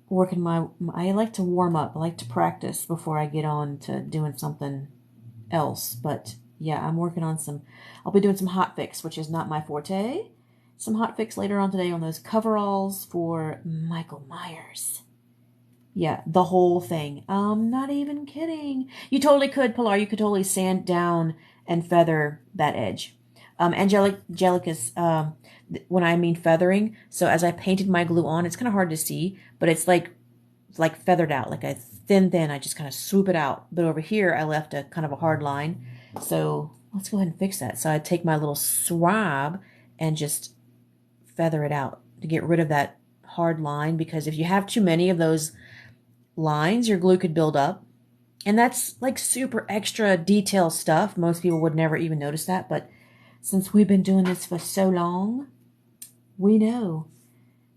working I like to warm up. I like to practice before I get on to doing something else. But Yeah, I'm working on some, I'll be doing some hot fix, which is not my forte. Some hot fix later on today on those coveralls for Michael Myers. Yeah, the whole thing. I'm not even kidding. You totally could, Pilar. You could totally sand down and feather that edge. Angelica's, when I mean feathering, so as I painted my glue on, it's kind of hard to see, but it's like feathered out, like a thin, I just kind of swoop it out. But over here, I left a kind of a hard line. So let's go ahead and fix that. So I take my little swab and just feather it out to get rid of that hard line, because if you have too many of those lines, your glue could build up. And that's like super extra detail stuff. Most people would never even notice that, but since we've been doing this for so long, we know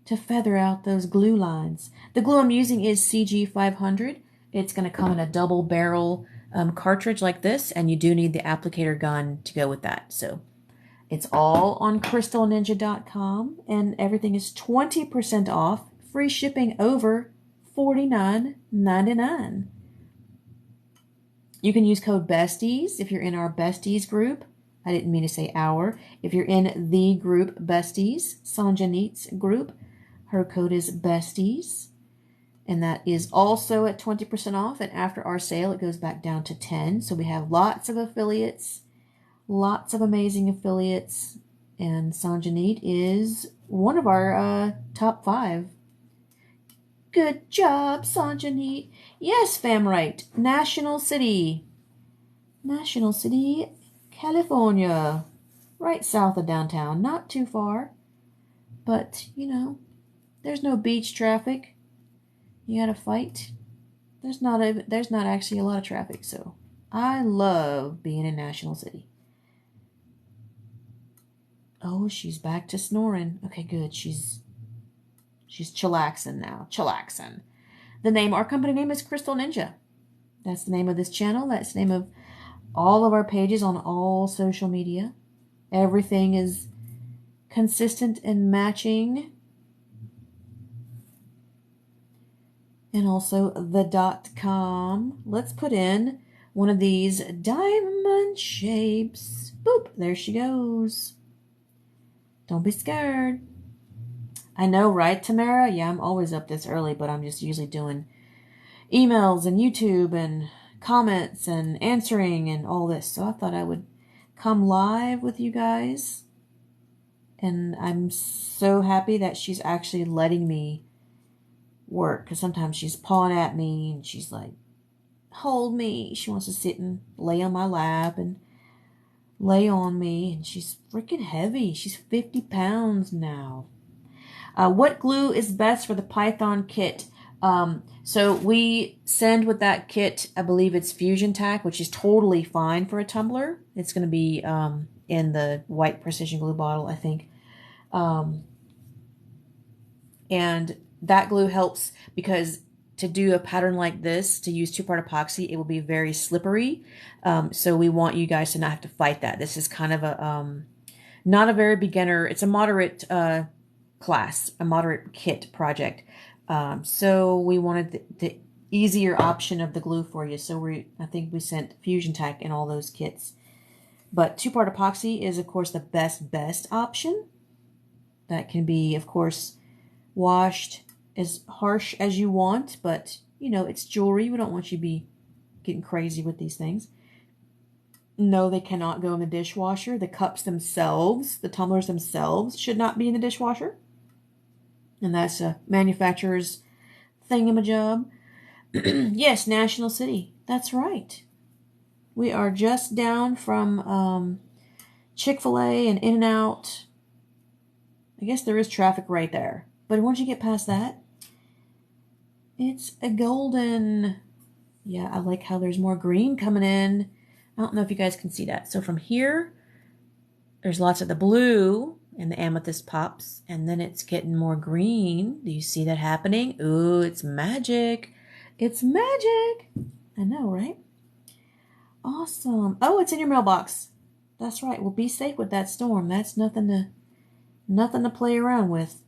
to feather out those glue lines. The glue I'm using is CG500. It's going to come in a double barrel cartridge like this, and you do need the applicator gun to go with that. So it's all on crystalninja.com, and everything is 20% off, free shipping over $49.99. You can use code BESTIES if you're in our Besties group. I didn't mean to say our. If you're in the group Besties, Sanjanit's group, her code is BESTIES. And that is also at 20% off. And after our sale, it goes back down to 10. So we have lots of affiliates, lots of amazing affiliates. And Sanjanit is one of our top 5. Good job, Sanjanit. Yes, Famrite. National City, California. Right south of downtown. Not too far. But, you know, there's no beach traffic. You gotta fight. There's not actually a lot of traffic, so I love being in National City. Oh, she's back to snoring. Okay, good. She's chillaxing now. Chillaxing. Our company name is Crystal Ninja. That's the name of this channel. That's the name of all of our pages on all social media. Everything is consistent and matching. And also the .com. Let's put in one of these diamond shapes. Boop, there she goes. Don't be scared. I know, right, Tamara? Yeah, I'm always up this early, but I'm just usually doing emails and YouTube and comments and answering and all this. So I thought I would come live with you guys. And I'm so happy that she's actually letting me work, because sometimes she's pawing at me and she's like, hold me. She wants to sit and lay on my lap and lay on me, and she's freaking heavy. She's 50 pounds now. What glue is best for the Python kit? So we send with that kit, I believe it's Fusion Tack, which is totally fine for a tumbler. It's going to be in the white precision glue bottle, I think. And that glue helps because to do a pattern like this, to use 2-part epoxy, it will be very slippery. So we want you guys to not have to fight that. This is kind of a, not a very beginner, it's a moderate class, a moderate kit project. So we wanted the easier option of the glue for you. So I think we sent Fusion Tack in all those kits. But 2-part epoxy is, of course, the best option. That can be, of course, washed as harsh as you want, but, you know, it's jewelry. We don't want you to be getting crazy with these things. No, they cannot go in the dishwasher. The cups themselves, the tumblers themselves, should not be in the dishwasher. And that's a manufacturer's thingamajob. Yes, National City. That's right. We are just down from Chick-fil-A and In-N-Out. I guess there is traffic right there. But once you get past that, it's a golden. Yeah, I like how there's more green coming in. I don't know if you guys can see that. So from here, there's lots of the blue and the amethyst pops, and then it's getting more green. Do you see that happening? Ooh, it's magic. It's magic. I know, right? Awesome. Oh, it's in your mailbox. That's right. Well, be safe with that storm. That's nothing to play around with.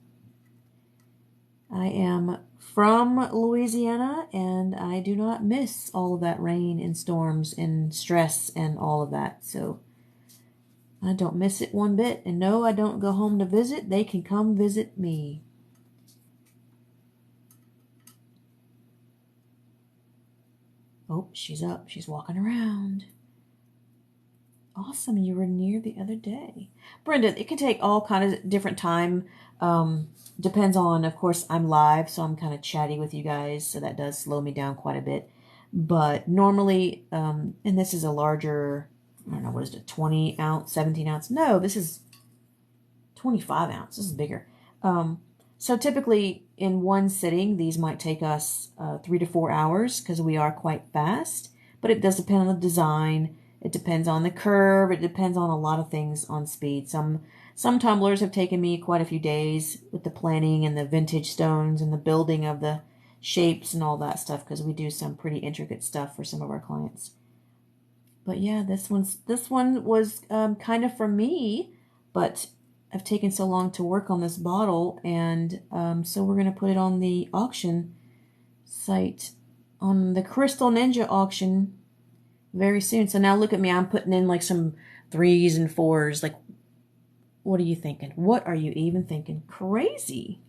I am from Louisiana, and I do not miss all of that rain and storms and stress and all of that. So I don't miss it one bit. And no, I don't go home to visit. They can come visit me. Oh, she's up. She's walking around. Awesome. You were near the other day. Brenda, it can take all kinds of different time. Depends on, of course, I'm live, so I'm kind of chatty with you guys, so that does slow me down quite a bit. But normally, and this is a larger, I don't know, what is it, 20 ounce, 17 ounce? No, this is 25 ounce. This is bigger. So typically in one sitting, these might take us 3 to 4 hours because we are quite fast, but it does depend on the design. It depends on the curve. It depends on a lot of things on speed. Some tumblers have taken me quite a few days with the planning and the vintage stones and the building of the shapes and all that stuff because we do some pretty intricate stuff for some of our clients. But yeah, this one was kind of for me, but I've taken so long to work on this bottle, and so we're going to put it on the auction site, on the Crystal Ninja auction very soon. So now look at me, I'm putting in like some 3s and 4s. Like, what are you thinking? What are you even thinking? Crazy.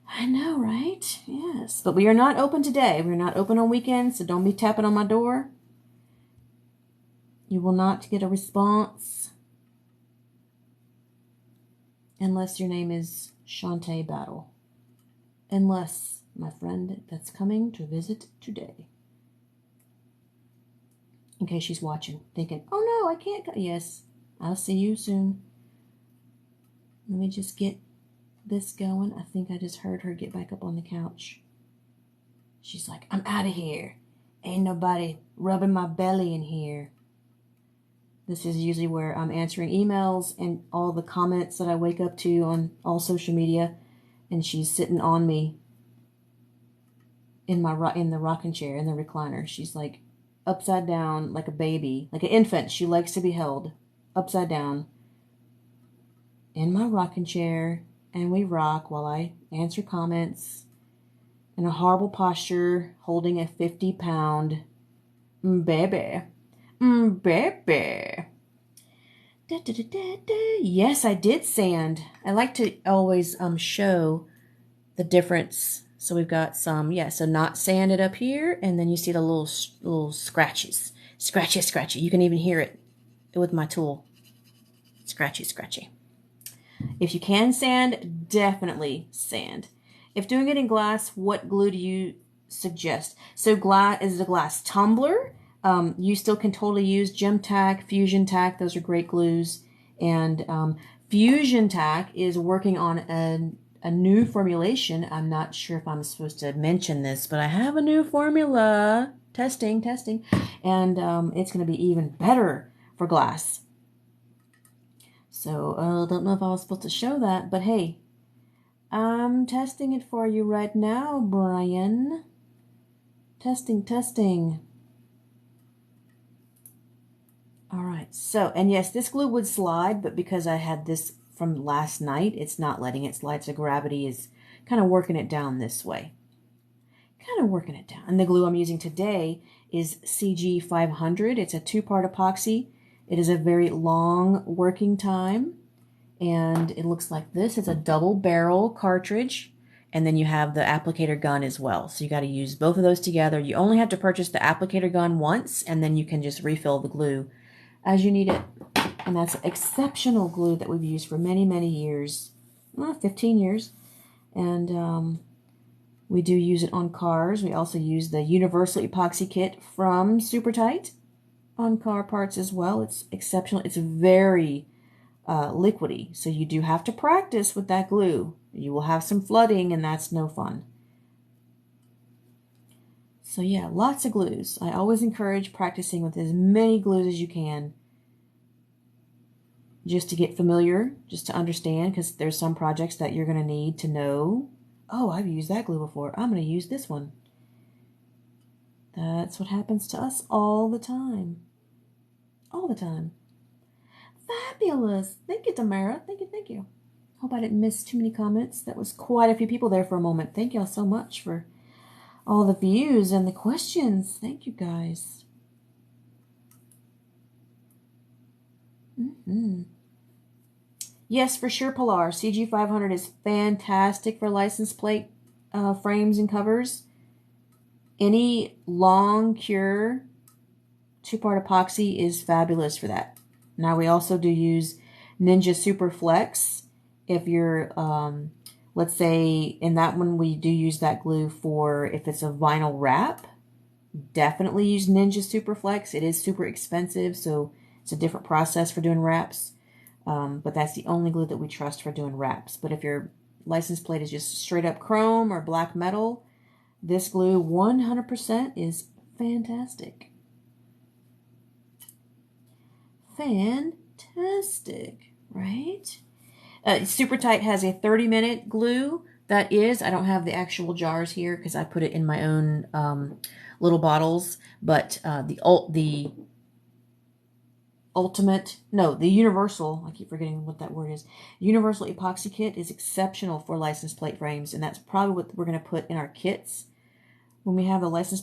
I know, right? Yes. But we are not open today. We're not open on weekends, so don't be tapping on my door. You will not get a response unless your name is Shantae Battle. Unless, my friend that's coming to visit today. In case she's watching, thinking, oh no, I can't go. Yes, I'll see you soon. Let me just get this going. I think I just heard her get back up on the couch. She's like, I'm out of here. Ain't nobody rubbing my belly in here. This is usually where I'm answering emails and all the comments that I wake up to on all social media, and she's sitting on me in the rocking chair, in the recliner. She's like upside down like a baby, like an infant. She likes to be held upside down in my rocking chair, and we rock while I answer comments in a horrible posture, holding a 50-pound baby. Baby. Da, da, da, da, da. Yes, I did sand. I like to always show the difference. So we've got some, so not sanded up here, and then you see the little scratches. Scratchy. You can even hear it with my tool. Scratchy. If you can sand, definitely sand. If doing it in glass, what glue do you suggest? So glass is a glass tumbler. You still can totally use Gem Tack, Fusion Tack. Those are great glues. And Fusion Tack is working on a new formulation. I'm not sure if I'm supposed to mention this, but I have a new formula. Testing. And it's going to be even better for glass. So I don't know if I was supposed to show that, but hey, I'm testing it for you right now, Brian. Testing. All right, so, and yes, this glue would slide, but because I had this from last night, it's not letting it slide, so gravity is kind of working it down this way. And the glue I'm using today is CG 500. It's a 2-part epoxy. It is a very long working time, and it looks like this. It's a double barrel cartridge, and then you have the applicator gun as well. So you got to use both of those together. You only have to purchase the applicator gun once, and then you can just refill the glue as you need it. And that's exceptional glue that we've used for many, many years, 15 years. And we do use it on cars. We also use the universal epoxy kit from Super Tight on car parts as well. It's exceptional. It's very liquidy, so you do have to practice with that glue. You will have some flooding, and that's no fun. So yeah, lots of glues. I always encourage practicing with as many glues as you can, just to get familiar, just to understand, because there's some projects that you're going to need to know, oh, I've used that glue before. I'm going to use this one. That's what happens to us all the time. All the time. Fabulous. Thank you, Tamara. Thank you. Hope I didn't miss too many comments. That was quite a few people there for a moment. Thank y'all so much for all the views and the questions. Thank you guys. Yes, for sure, Pilar. CG500 is fantastic for license plate frames and covers. Any long cure 2-part epoxy is fabulous for that. Now we also do use Ninja Super Flex. If you're, let's say in that one we do use that glue for if it's a vinyl wrap. Definitely use Ninja Super Flex. It is super expensive, so it's a different process for doing wraps. But that's the only glue that we trust for doing wraps. But if your license plate is just straight up chrome or black metal, this glue 100% is fantastic. Fantastic, right? Super Tight has a 30-minute glue. That is, I don't have the actual jars here because I put it in my own little bottles. But the universal, I keep forgetting what that word is. Universal epoxy kit is exceptional for license plate frames, and that's probably what we're going to put in our kits. When we have a license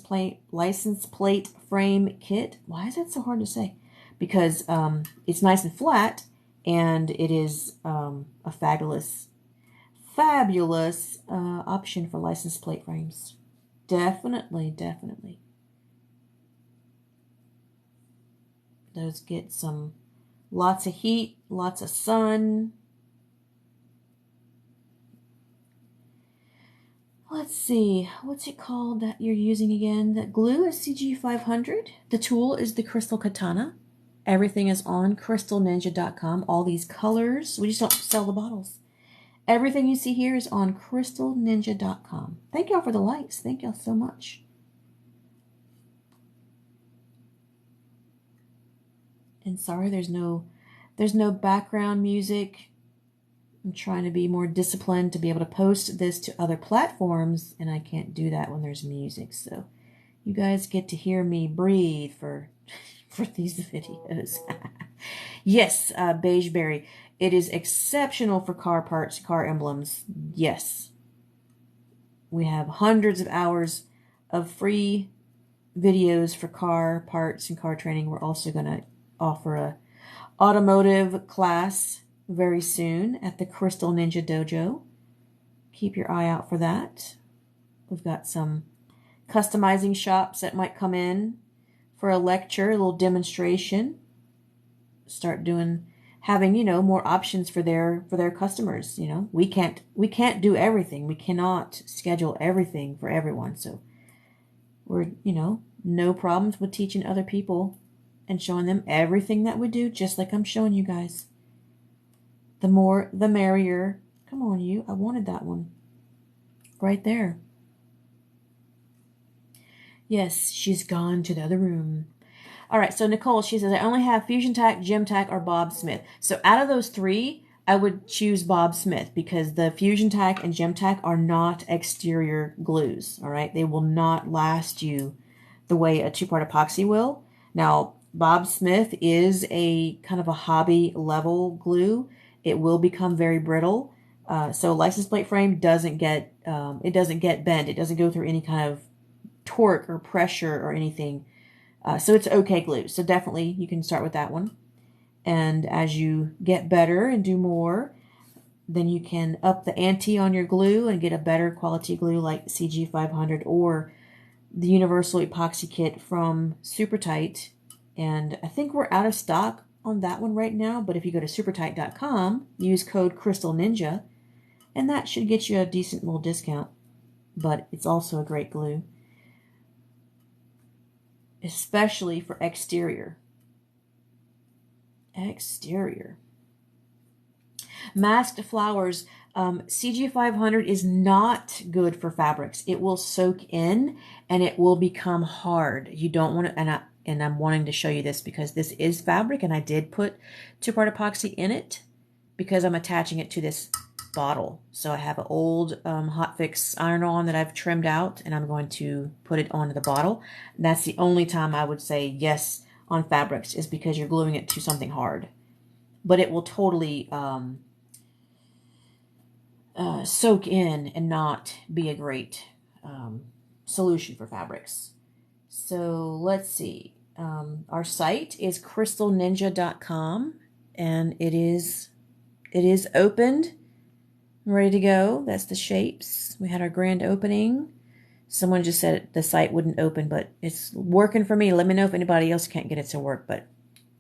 plate frame kit, why is that so hard to say? Because it's nice and flat, and it is a fabulous option for license plate frames. Definitely. Those get lots of heat, lots of sun. Let's see, what's it called that you're using again? The glue is CG500. The tool is the Crystal Katana. Everything is on crystalninja.com. All these colors, we just don't sell the bottles. Everything you see here is on crystalninja.com. Thank y'all for the likes. Thank y'all so much. And sorry, there's no background music. I'm trying to be more disciplined to be able to post this to other platforms, and I can't do that when there's music. So you guys get to hear me breathe for these videos. Yes, Beige Berry. It is exceptional for car parts, car emblems. Yes. We have hundreds of hours of free videos for car parts and car training. We're also going to offer a automotive class very soon at the Crystal Ninja Dojo. Keep your eye out for that. We've got some customizing shops that might come in for a lecture, a little demonstration. Start having, more options for their customers. We can't do everything. We cannot schedule everything for everyone. So we're, no problems with teaching other people and showing them everything that we do, just like I'm showing you guys. The more, the merrier. Come on, you. I wanted that one. Right there. Yes, she's gone to the other room. All right, so Nicole, she says, I only have Fusion Tack, Gem Tack, or Bob Smith. So out of those three, I would choose Bob Smith because the Fusion Tack and Gem Tack are not exterior glues, all right? They will not last you the way a 2-part epoxy will. Now, Bob Smith is a kind of a hobby level glue. It will become very brittle. So license plate frame doesn't get bent. It doesn't go through any kind of torque or pressure or anything. So it's okay glue. So definitely you can start with that one. And as you get better and do more, then you can up the ante on your glue and get a better quality glue like CG500 or the Universal Epoxy Kit from Super Tight. And I think we're out of stock on that one right now, but if you go to supertight.com, use code Crystal Ninja, and that should get you a decent little discount. But it's also a great glue, especially for exterior. Masked flowers. CG500 is not good for fabrics. It will soak in and it will become hard. You don't want to, and I'm wanting to show you this because this is fabric and I did put 2-part epoxy in it because I'm attaching it to this bottle. So I have an old Hot Fix iron-on that I've trimmed out and I'm going to put it onto the bottle. And that's the only time I would say yes on fabrics is because you're gluing it to something hard. But it will totally soak in and not be a great solution for fabrics. So let's see. Our site is crystalninja.com, and it is opened, ready to go. That's the shapes. We had our grand opening. Someone just said the site wouldn't open, but it's working for me. Let me know if anybody else can't get it to work, but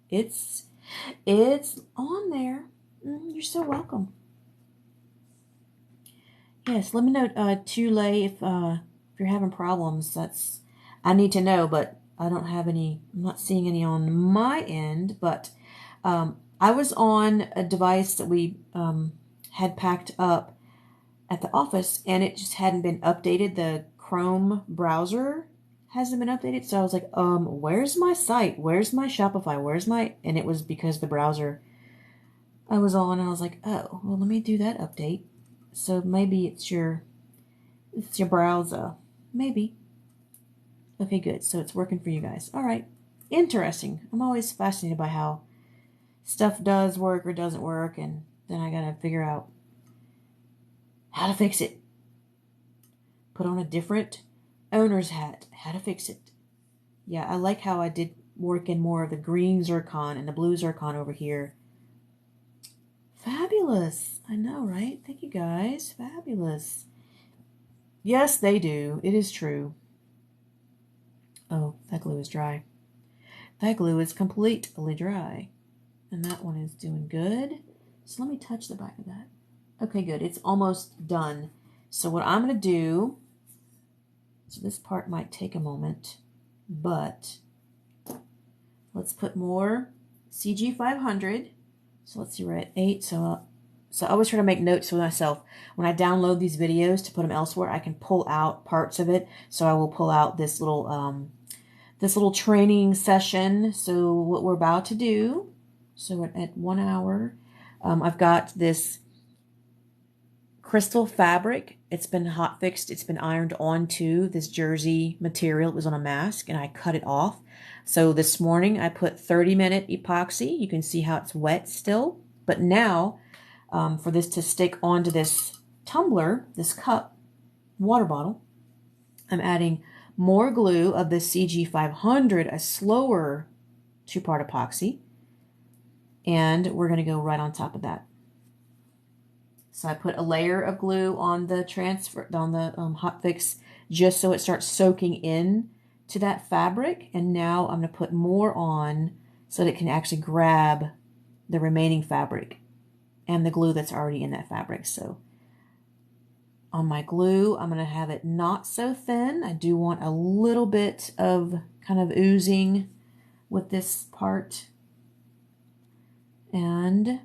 it's on there. You're so welcome. Yes, let me know, Tule, if you're having problems. I need to know, but I don't have any. I'm not seeing any on my end. But I was on a device that we had packed up at the office, and it just hadn't been updated. The Chrome browser hasn't been updated, so I was like, where's my site? Where's my Shopify? Where's my? And it was because the browser I was on, and I was like, oh, well, let me do that update. So maybe it's your browser. Maybe. Okay, good. So it's working for you guys. All right. Interesting. I'm always fascinated by how stuff does work or doesn't work, and then I gotta figure out how to fix it. Put on a different owner's hat. How to fix it. Yeah, I like how I did work in more of the green zircon and the blue zircon over here. Fabulous. I know, right? Thank you, guys. Fabulous. Yes, they do. It is true. Oh, that glue is dry. That glue is completely dry. And that one is doing good. So let me touch the back of that. Okay, good. It's almost done. So what I'm going to do, so this part might take a moment, but let's put more CG 500. So let's see, we're at 8. So I always try to make notes for myself. When I download these videos to put them elsewhere, I can pull out parts of it. So I will pull out this little training session. So what we're about to do, so at 1 hour, I've got this crystal fabric. It's been hot fixed. It's been ironed onto this jersey material. It was on a mask, and I cut it off. So this morning I put 30-minute epoxy. You can see how it's wet still. But now, for this to stick onto this tumbler, this cup, water bottle, I'm adding more glue of the CG 500, a slower 2-part epoxy. And we're going to go right on top of that. So I put a layer of glue on the hot fix just so it starts soaking in to that fabric. And now I'm going to put more on so that it can actually grab the remaining fabric and the glue that's already in that fabric. So on my glue, I'm going to have it not so thin. I do want a little bit of kind of oozing with this part. And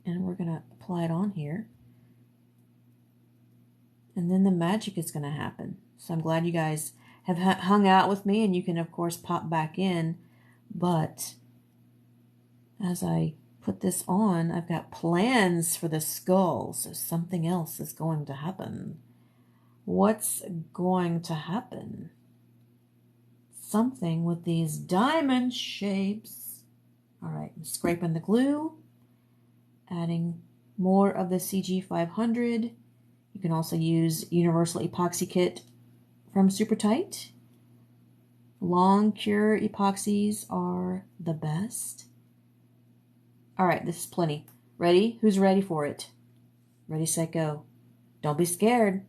we're going to apply it on here. And then the magic is going to happen. So I'm glad you guys have hung out with me, and you can, of course, pop back in. But as I put this on, I've got plans for the skull. So something else is going to happen. What's going to happen? Something with these diamond shapes. All right, I'm scraping the glue. Adding more of the CG 500. You can also use Universal Epoxy Kit from Super Tight. Long cure epoxies are the best. All right, this is plenty. Ready? Who's ready for it? Ready, set, go. Don't be scared.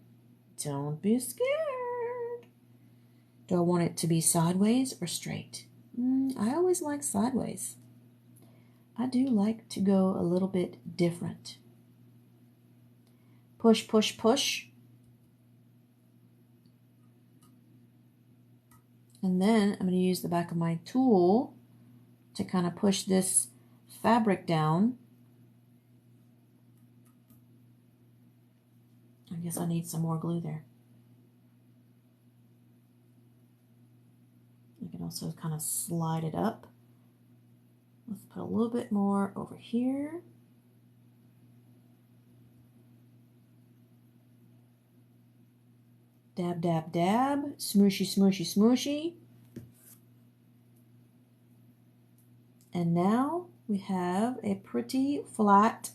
Don't be scared. Do I want it to be sideways or straight? I always like sideways. I do like to go a little bit different. Push, push, push. And then I'm going to use the back of my tool to kind of push this fabric down. I guess I need some more glue there. You can also kind of slide it up. Let's put a little bit more over here. Dab, dab, dab. Smooshy, smooshy, smooshy. And now we have a pretty flat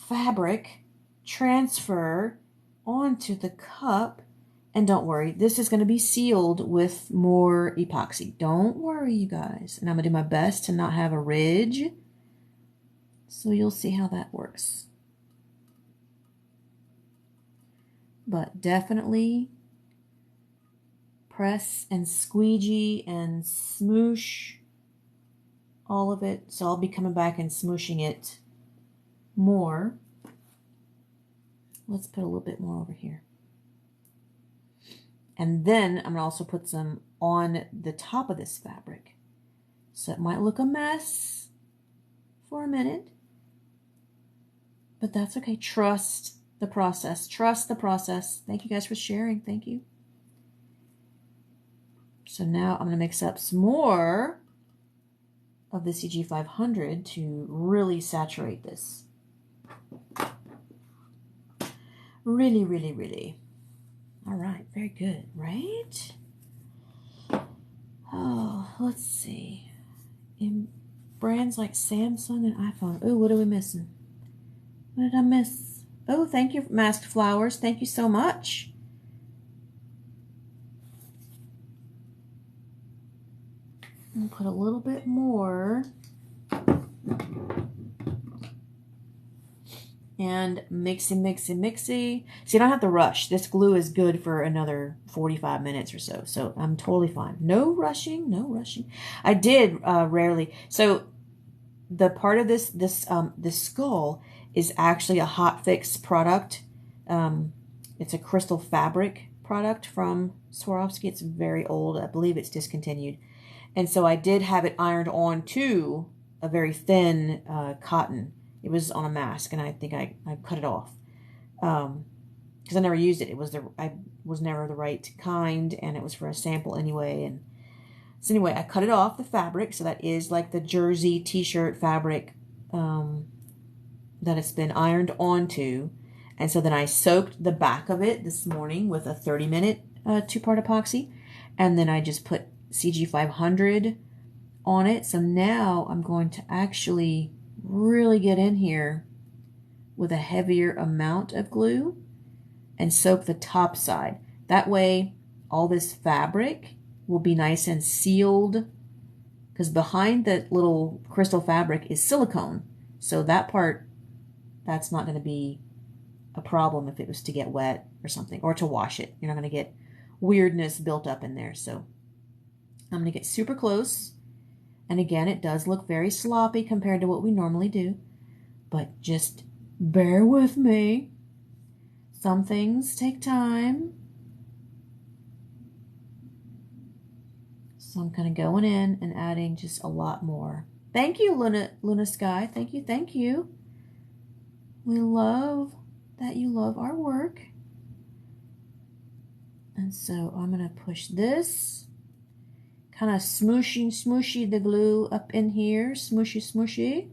fabric transfer onto the cup. And don't worry, this is going to be sealed with more epoxy. Don't worry, you guys. And I'm going to do my best to not have a ridge. So you'll see how that works. But definitely press and squeegee and smoosh all of it. So I'll be coming back and smooshing it more. Let's put a little bit more over here. And then I'm going to also put some on the top of this fabric. So it might look a mess for a minute, but that's okay. Trust the process. Trust the process. Thank you guys for sharing. Thank you. So now I'm going to mix up some more of the CG500 to really saturate this. Really, really, really. All right, very good, right? Oh, let's see. In brands like Samsung and iPhone. Oh, what are we missing? What did I miss? Oh, thank you, Masked Flowers. Thank you so much. I'll put a little bit more. And mixy. So you don't have to rush. This glue is good for another 45 minutes or so. So I'm totally fine. No rushing, no rushing. I did rarely. So the part of this skull is actually a hot fix product. It's a crystal fabric product from Swarovski. It's very old. I believe it's discontinued. And so I did have it ironed on to a very thin cotton. It was on a mask, and I think I cut it off because I never used it. I was never the right kind, and it was for a sample anyway. And so anyway, I cut it off the fabric, so that is like the jersey t-shirt fabric that it's been ironed onto. And so then I soaked the back of it this morning with a 30-minute two-part epoxy, and then I just put CG500 on it. So now I'm going to actually really get in here with a heavier amount of glue and soak the top side. That way all this fabric will be nice and sealed, because behind the little crystal fabric is silicone. So that part, that's not going to be a problem if it was to get wet or something, or to wash it. You're not going to get weirdness built up in there. So I'm going to get super close. And again, it does look very sloppy compared to what we normally do, but just bear with me. Some things take time. So I'm kind of going in and adding just a lot more. Thank you, Luna Sky. Thank you, thank you. We love that you love our work. And so I'm going to push this. Kind of smooshy the glue up in here, smooshy,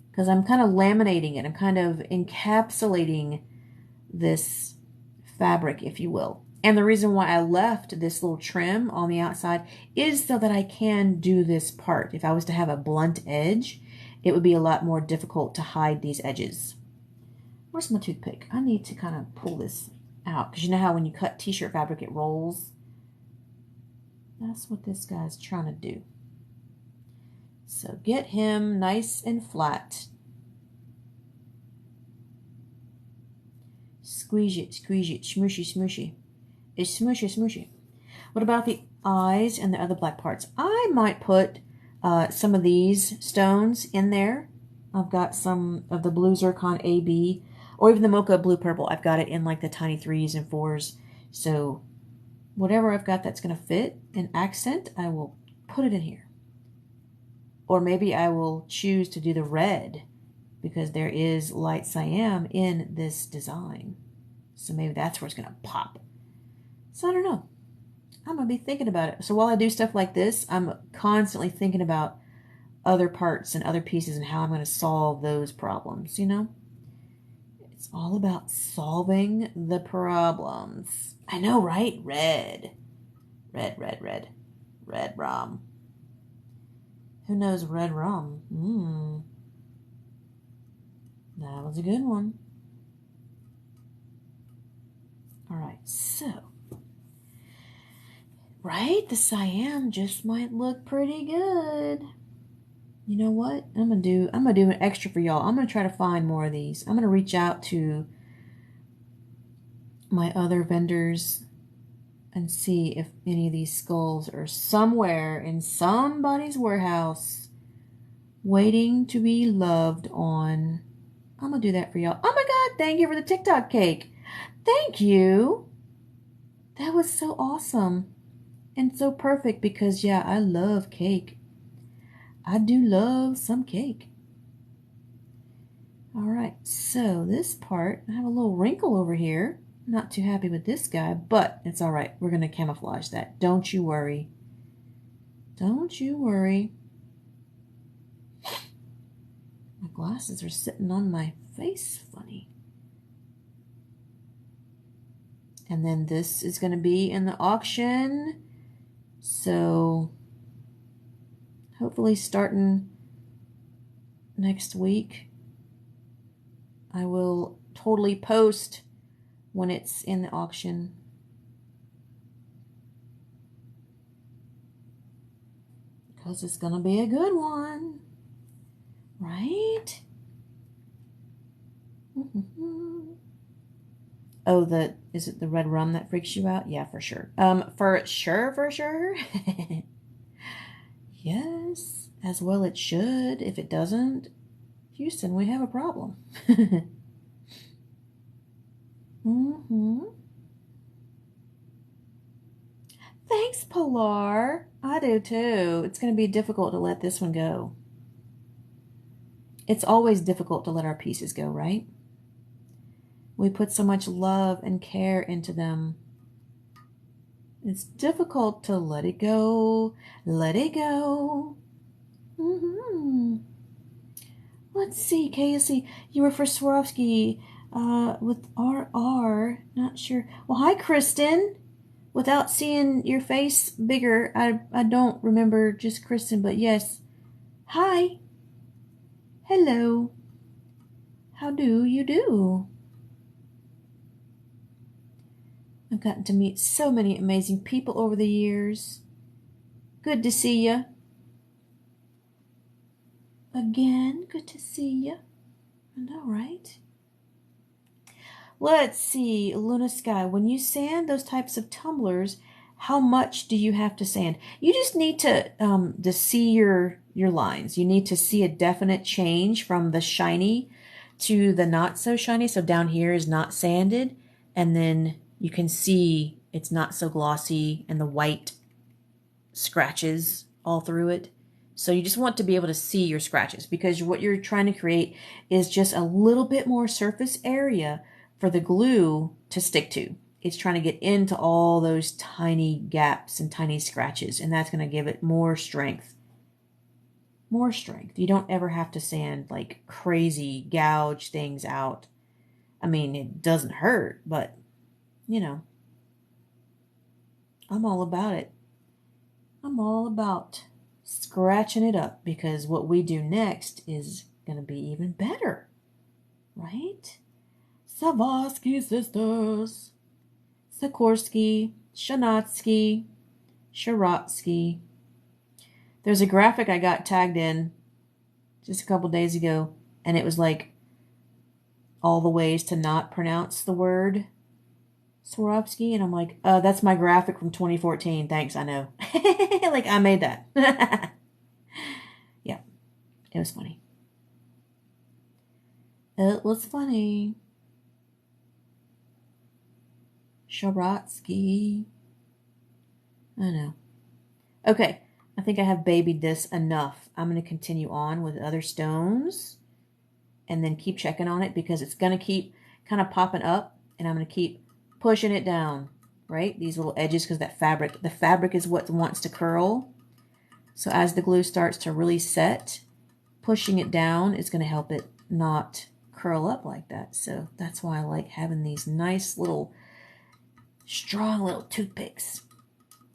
because I'm kind of laminating it. I'm kind of encapsulating this fabric, if you will. And the reason why I left this little trim on the outside is so that I can do this part. If I was to have a blunt edge, it would be a lot more difficult to hide these edges. Where's my toothpick? I need to kind of pull this out, because you know how when you cut t-shirt fabric, it rolls? That's what this guy's trying to do. So get him nice and flat. Squeeze it, smooshy. It's smooshy. What about the eyes and the other black parts? I might put some of these stones in there. I've got some of the blue zircon AB, or even the mocha blue purple. I've got it in like the tiny 3s and 4s. So whatever I've got that's going to fit an accent, I will put it in here. Or maybe I will choose to do the red, because there is light cyan in this design. So maybe that's where it's going to pop. So I don't know. I'm going to be thinking about it. So while I do stuff like this, I'm constantly thinking about other parts and other pieces and how I'm going to solve those problems, you know? It's all about solving the problems. I know, right? Red rum. Who knows red rum? That was a good one. All right, so, right, the cyan just might look pretty good. You know what? I'm gonna do an extra for y'all. I'm gonna try to find more of these. I'm gonna reach out to my other vendors and see if any of these skulls are somewhere in somebody's warehouse waiting to be loved on. I'm gonna do that for y'all. Oh my God, thank you for the TikTok cake. Thank you. That was so awesome and so perfect because, yeah, I love cake. I do love some cake. All right, so this part, I have a little wrinkle over here. Not too happy with this guy, but it's all right. We're going to camouflage that. Don't you worry. Don't you worry. My glasses are sitting on my face funny. And then this is going to be in the auction. So hopefully starting next week, I will totally post when it's in the auction. Because it's going to be a good one. Right? Oh, is it the red rum that freaks you out? Yeah, for sure. For sure. Yes, as well it should. If it doesn't, Houston, we have a problem. Thanks, Pilar. I do too. It's going to be difficult to let this one go. It's always difficult to let our pieces go, right? We put so much love and care into them. It's difficult to let it go. Let it go. Let's see, KSC. You were for Swarovski with RR. Not sure. Well, hi, Kristen. Without seeing your face bigger, I don't remember just Kristen, but yes. Hi. Hello. How do you do? I've gotten to meet so many amazing people over the years. Good to see you. Again, good to see you. I know, right? Let's see, Luna Sky. When you sand those types of tumblers, how much do you have to sand? You just need to see your lines. You need to see a definite change from the shiny to the not so shiny. So down here is not sanded, and then you can see it's not so glossy and the white scratches all through it. So you just want to be able to see your scratches because what you're trying to create is just a little bit more surface area for the glue to stick to. It's trying to get into all those tiny gaps and tiny scratches, and that's going to give it more strength. More strength. You don't ever have to sand like crazy, gouge things out. I mean, it doesn't hurt, but, you know, I'm all about it. I'm all about scratching it up because what we do next is going to be even better, right? Savarsky sisters, Sikorsky, Shanatsky, Sharatsky. There's a graphic I got tagged in just a couple days ago, and it was like all the ways to not pronounce the word Swarovski, and I'm like, that's my graphic from 2014. Thanks, I know. Like, I made that. Yeah, it was funny. It was funny. Sharatsky. I know. Okay, I think I have babied this enough. I'm going to continue on with other stones and then keep checking on it because it's going to keep kind of popping up, and I'm going to keep pushing it down, right? These little edges, because the fabric is what wants to curl. So as the glue starts to really set, pushing it down is going to help it not curl up like that. So that's why I like having these nice little strong little toothpicks.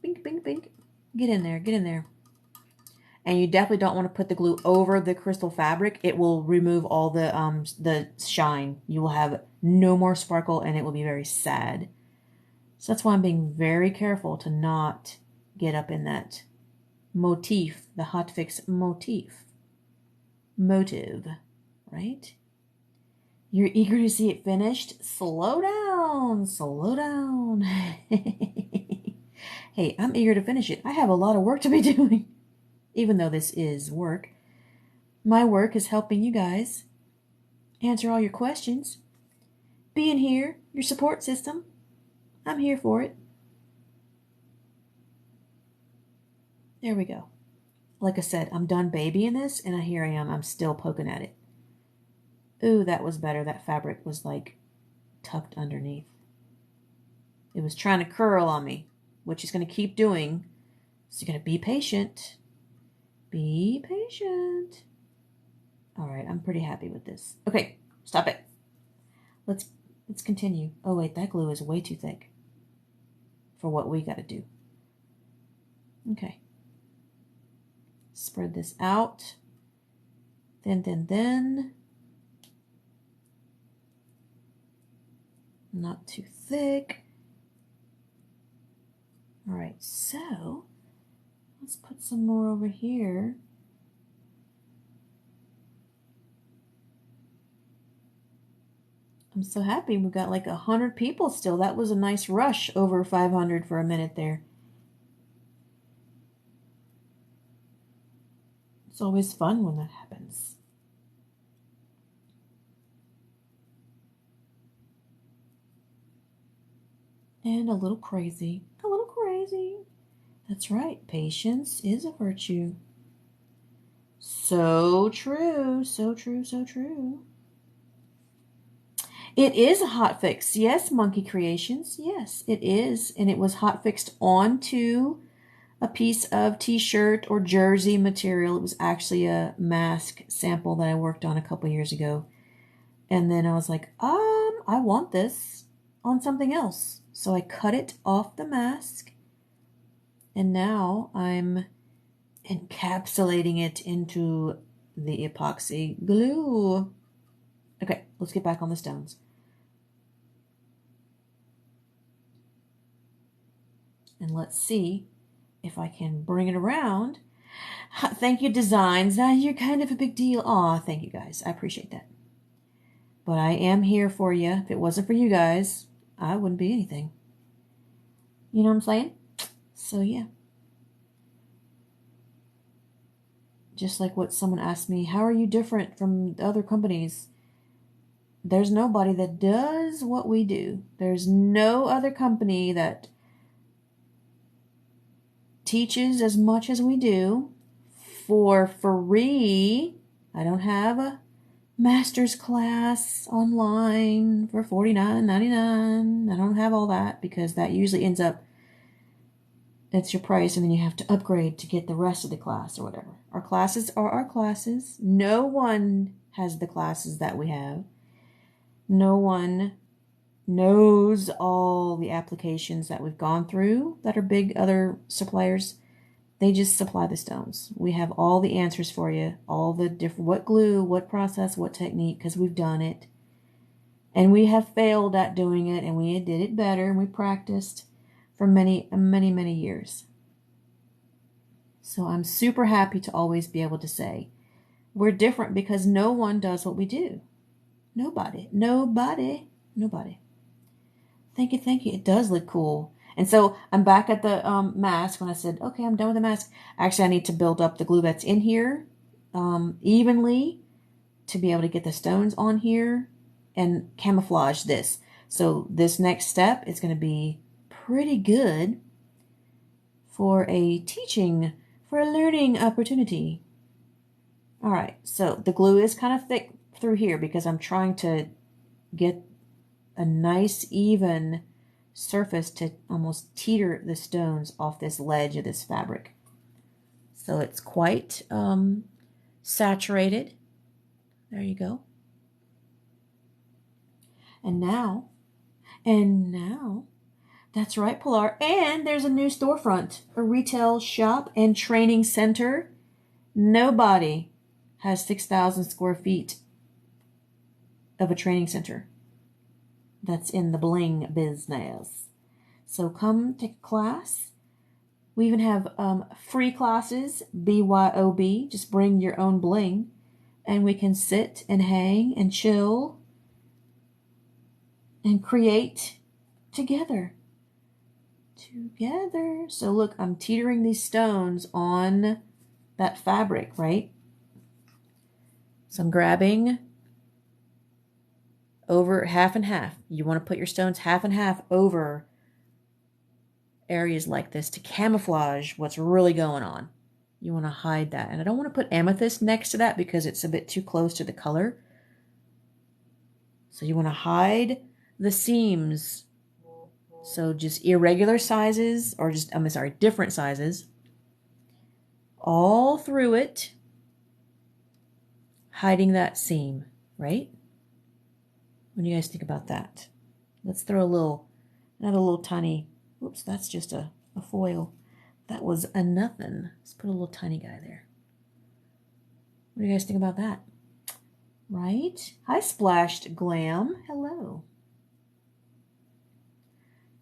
Bink, bink, bink. Get in there, get in there. And you definitely don't want to put the glue over the crystal fabric. It will remove all the shine. You will have no more sparkle and it will be very sad. So that's why I'm being very careful to not get up in that motif, the hotfix motif. Motive, right? You're eager to see it finished? Slow down, slow down. Hey, I'm eager to finish it. I have a lot of work to be doing. Even though this is work, my work is helping you guys answer all your questions. Being here, your support system. I'm here for it. There we go. Like I said, I'm done babying this, and here I am. I'm still poking at it. Ooh, that was better. That fabric was like tucked underneath. It was trying to curl on me, which it's going to keep doing. So you're going to be patient. Be patient. All right, I'm pretty happy with this. Okay, stop it. Let's continue. Oh wait, that glue is way too thick for what we got to do. Okay. Spread this out. Then. Not too thick. All right, so let's put some more over here. I'm so happy we got like 100 people still. That was a nice rush, over 500 for a minute there. It's always fun when that happens. And a little crazy. A little crazy. That's right. Patience is a virtue. So true. So true. So true. It is a hot fix. Yes, Monkey Creations. Yes, it is. And it was hot fixed onto a piece of t-shirt or jersey material. It was actually a mask sample that I worked on a couple years ago. And then I was like, I want this on something else. So I cut it off the mask. And now I'm encapsulating it into the epoxy glue. Okay, let's get back on the stones. And let's see if I can bring it around. Thank you, Designs. You're kind of a big deal. Aw, thank you guys. I appreciate that. But I am here for you. If it wasn't for you guys, I wouldn't be anything. You know what I'm saying? So, yeah. Just like what someone asked me, how are you different from other companies? There's nobody that does what we do. There's no other company that teaches as much as we do for free. I don't have a master's class online for $49.99. I don't have all that because that usually ends up, it's your price and then you have to upgrade to get the rest of the class or whatever. Our classes are our classes. No one has the classes that we have. No one knows all the applications that we've gone through that are big other suppliers. They just supply the stones. We have all the answers for you, all the different, what glue, what process, what technique, because we've done it. And we have failed at doing it, and we did it better, and we practiced for many, many, many years. So I'm super happy to always be able to say, we're different because no one does what we do. Nobody. Thank you. It does look cool. And so I'm back at the mask when I said, okay, I'm done with the mask. Actually, I need to build up the glue that's in here evenly to be able to get the stones on here and camouflage this. So this next step is going to be pretty good for a learning opportunity. All right, so the glue is kind of thick through here because I'm trying to get a nice even surface to almost teeter the stones off this ledge of this fabric. So it's quite saturated. There you go. And now, that's right, Pilar. And there's a new storefront, a retail shop and training center Nobody has 6,000 square feet of a training center that's in the bling business. So come take a class. We even have free classes, BYOB, just bring your own bling, and we can sit and hang and chill and create together. So look, I'm teetering these stones on that fabric, right? So I'm grabbing over half and half. You want to put your stones half and half over areas like this to camouflage what's really going on. You want to hide that. And I don't want to put amethyst next to that because it's a bit too close to the color. So you want to hide the seams. So just irregular sizes, or just, different sizes, all through it, hiding that seam, right? What do you guys think about that? Let's throw another little tiny, oops, that's just a foil. That was a nothing. Let's put a little tiny guy there. What do you guys think about that? Right? Hi, Splashed Glam. Hello.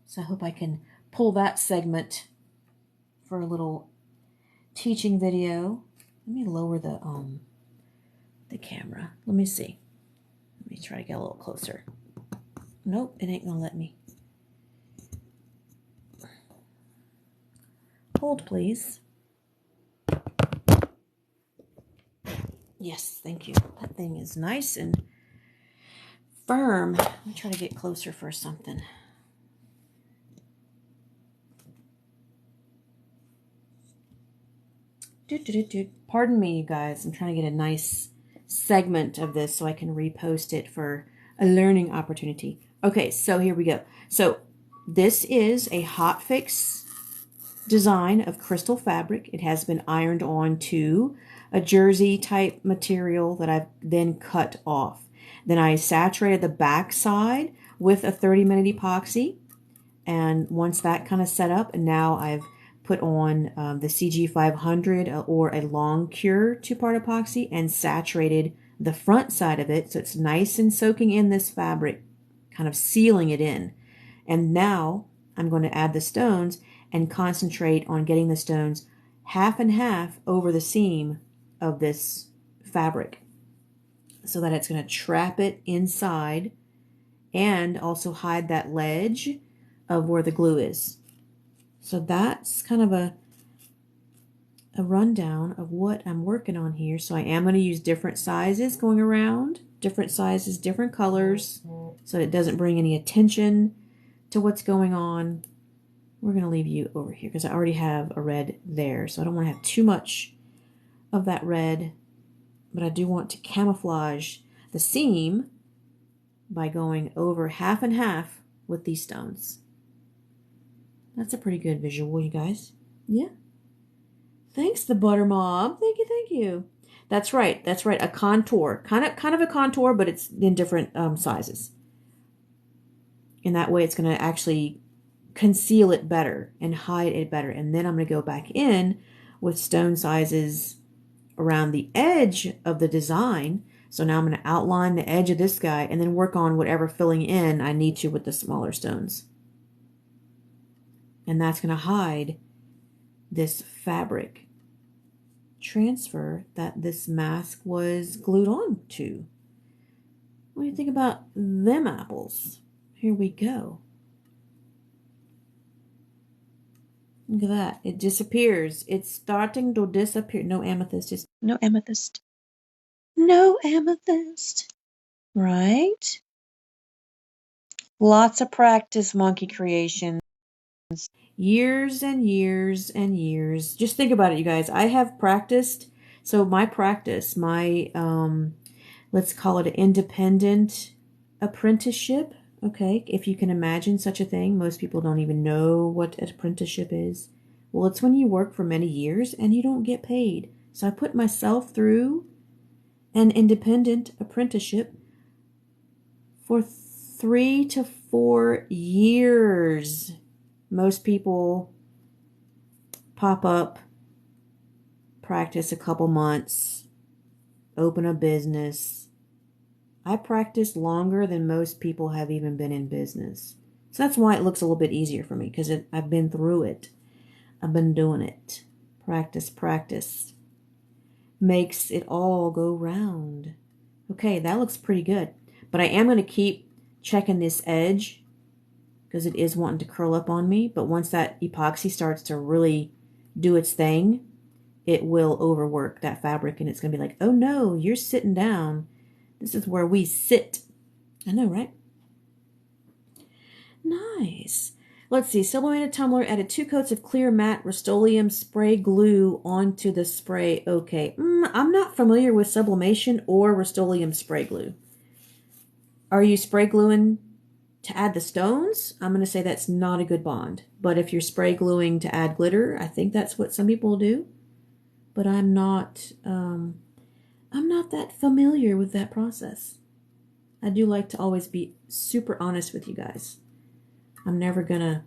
So I hope I can pull that segment for a little teaching video. Let me lower the camera. Let me see. Let me try to get a little closer. Nope, it ain't gonna let me. Hold, please. Yes, thank you. That thing is nice and firm. Let me try to get closer for something. Pardon me, you guys. I'm trying to get a nice segment of this so I can repost it for a learning opportunity. Okay, so here we go. So this is a hot fix design of crystal fabric. It has been ironed on to a jersey type material that I've then cut off. Then I saturated the back side with a 30-minute epoxy. And once that kind of set up, and now I've put on the CG500 or a long cure 2-part epoxy and saturated the front side of it so it's nice and soaking in this fabric, kind of sealing it in. And now I'm going to add the stones and concentrate on getting the stones half and half over the seam of this fabric so that it's going to trap it inside and also hide that ledge of where the glue is. So that's kind of a rundown of what I'm working on here. So I am going to use different sizes going around, different sizes, different colors, so it doesn't bring any attention to what's going on. We're going to leave you over here because I already have a red there, so I don't want to have too much of that red, but I do want to camouflage the seam by going over half and half with these stones. That's a pretty good visual, you guys. Yeah. Thanks, the Butter Mob. Thank you, thank you. That's right. That's right. A contour. Kind of a contour, but it's in different sizes. And that way it's going to actually conceal it better and hide it better. And then I'm going to go back in with stone sizes around the edge of the design. So now I'm going to outline the edge of this guy and then work on whatever filling in I need to with the smaller stones. And that's going to hide this fabric transfer that this mask was glued on to. What do you think about them apples? Here we go. Look at that. It disappears. It's starting to disappear. No amethyst. Just no amethyst. No amethyst. Right? Lots of practice, monkey creation. Years and years and years. Just think about it, you guys. I have practiced. So my practice, my, let's call it an independent apprenticeship. Okay, if you can imagine such a thing. Most people don't even know what an apprenticeship is. Well, it's when you work for many years and you don't get paid. So I put myself through an independent apprenticeship for 3 to 4 years. Most people pop up practice a couple months, open a business. I practiced longer than most people have even been in business. So that's why it looks a little bit easier for me, because I've been through it. I've been doing it. Practice, practice. Makes it all go round. Okay, that looks pretty good. But I am going to keep checking this edge because it is wanting to curl up on me. But once that epoxy starts to really do its thing, it will overwork that fabric and it's going to be like, oh no, you're sitting down. This is where we sit. I know, right? Nice. Let's see. Sublimated Tumbler added 2 coats of clear matte Rust-Oleum spray glue onto the spray. Okay. I'm not familiar with sublimation or Rust-Oleum spray glue. Are you spray gluing to add the stones? I'm going to say that's not a good bond. But if you're spray gluing to add glitter, I think that's what some people do. But I'm not that familiar with that process. I do like to always be super honest with you guys. I'm never gonna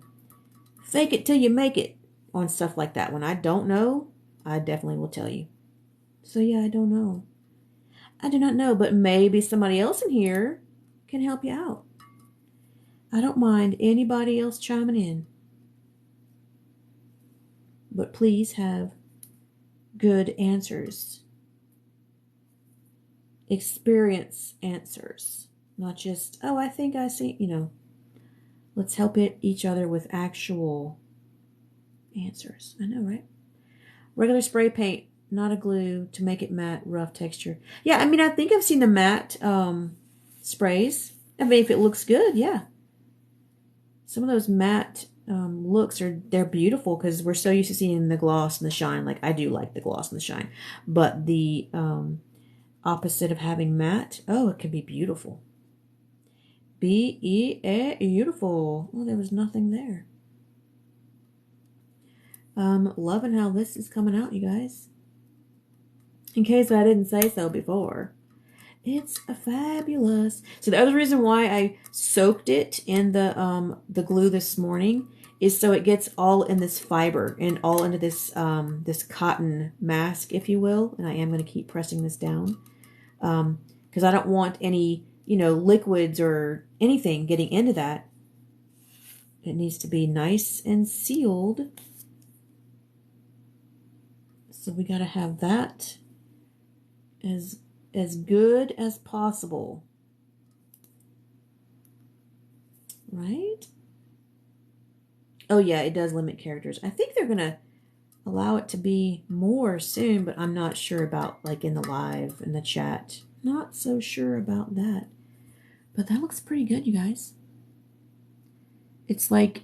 fake it till you make it on stuff like that. When I don't know, I definitely will tell you. So yeah, I don't know. I do not know, but maybe somebody else in here can help you out. I don't mind anybody else chiming in. But please have good answers. Experience answers. Not just, oh, I think I see, Let's help each other with actual answers. I know, right? Regular spray paint, not a glue, to make it matte, rough texture. Yeah, I mean, I think I've seen the matte sprays. I mean, if it looks good, yeah. Some of those matte looks they're beautiful because we're so used to seeing the gloss and the shine. Like, I do like the gloss and the shine. But the opposite of having matte, oh, it can be beautiful. Beautiful. Oh, there was nothing there. Loving how this is coming out, you guys. In case I didn't say so before. It's fabulous. So the other reason why I soaked it in the glue this morning is so it gets all in this fiber and all into this this cotton mask, if you will. And I am going to keep pressing this down because I don't want any liquids or anything getting into that. It needs to be nice and sealed. So we got to have that as good as possible. Right? Oh yeah, it does limit characters. I think they're going to allow it to be more soon, but I'm not sure about like in the live, in the chat. Not so sure about that. But that looks pretty good, you guys. It's like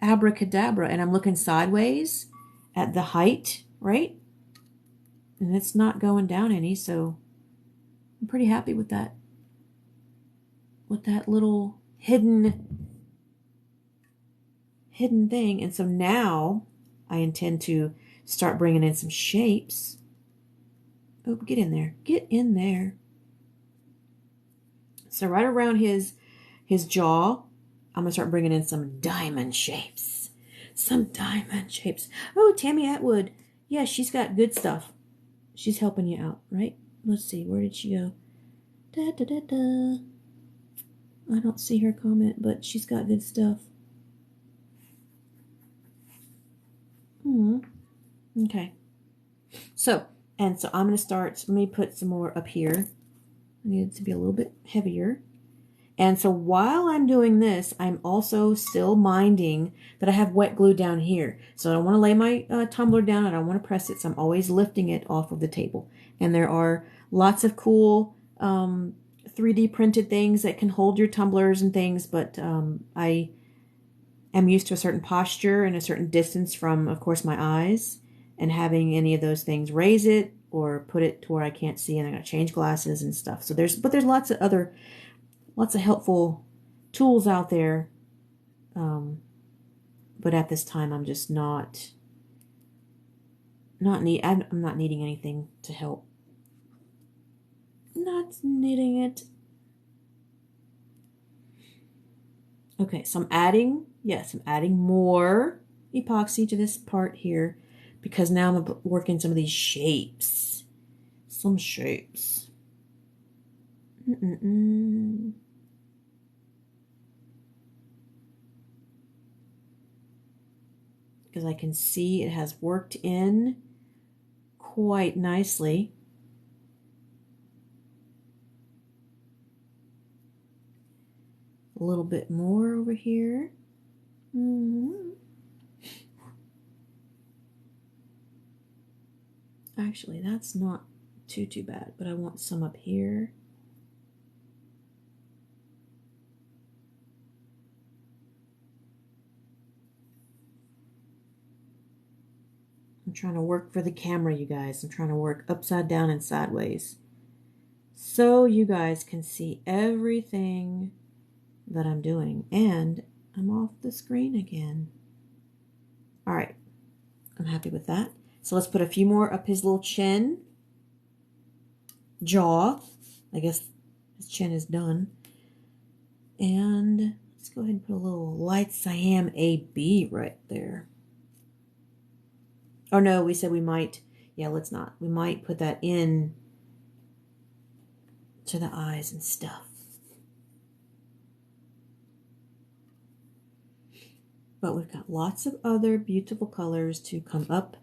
abracadabra, and I'm looking sideways at the height, right? And it's not going down any, so I'm pretty happy with that. With that little hidden thing. And so now I intend to start bringing in some shapes. Oh, get in there. Get in there. So right around his jaw, I'm going to start bringing in some diamond shapes. Some diamond shapes. Oh, Tammy Atwood. Yeah, she's got good stuff. She's helping you out, right? Let's see. Where did she go? Da, da, da, da. I don't see her comment, but she's got good stuff. Okay. So I'm going to start. Let me put some more up here. I need it to be a little bit heavier. And so while I'm doing this, I'm also still minding that I have wet glue down here. So I don't want to lay my tumbler down. I don't want to press it. So I'm always lifting it off of the table. And there are lots of cool 3D printed things that can hold your tumblers and things. But I am used to a certain posture and a certain distance from, of course, my eyes. And having any of those things raise it or put it to where I can't see, and I got to change glasses and stuff. So there's lots of helpful tools out there. But at this time, I'm just I'm not needing anything to help. Not needing it. Okay, so I'm adding more epoxy to this part here because now I'm working some of these shapes. Some shapes. Because I can see it has worked in quite nicely. A little bit more over here. Actually, that's not too bad, but I want some up here. I'm trying to work for the camera, you guys. I'm trying to work upside down and sideways, so you guys can see everything that I'm doing. And I'm off the screen again. All right, I'm happy with that. So let's put a few more up his little chin, jaw. I guess his chin is done. And let's go ahead and put a little light cyan AB right there. Oh no, we said we might. Yeah, let's not. We might put that in to the eyes and stuff. But we've got lots of other beautiful colors to come up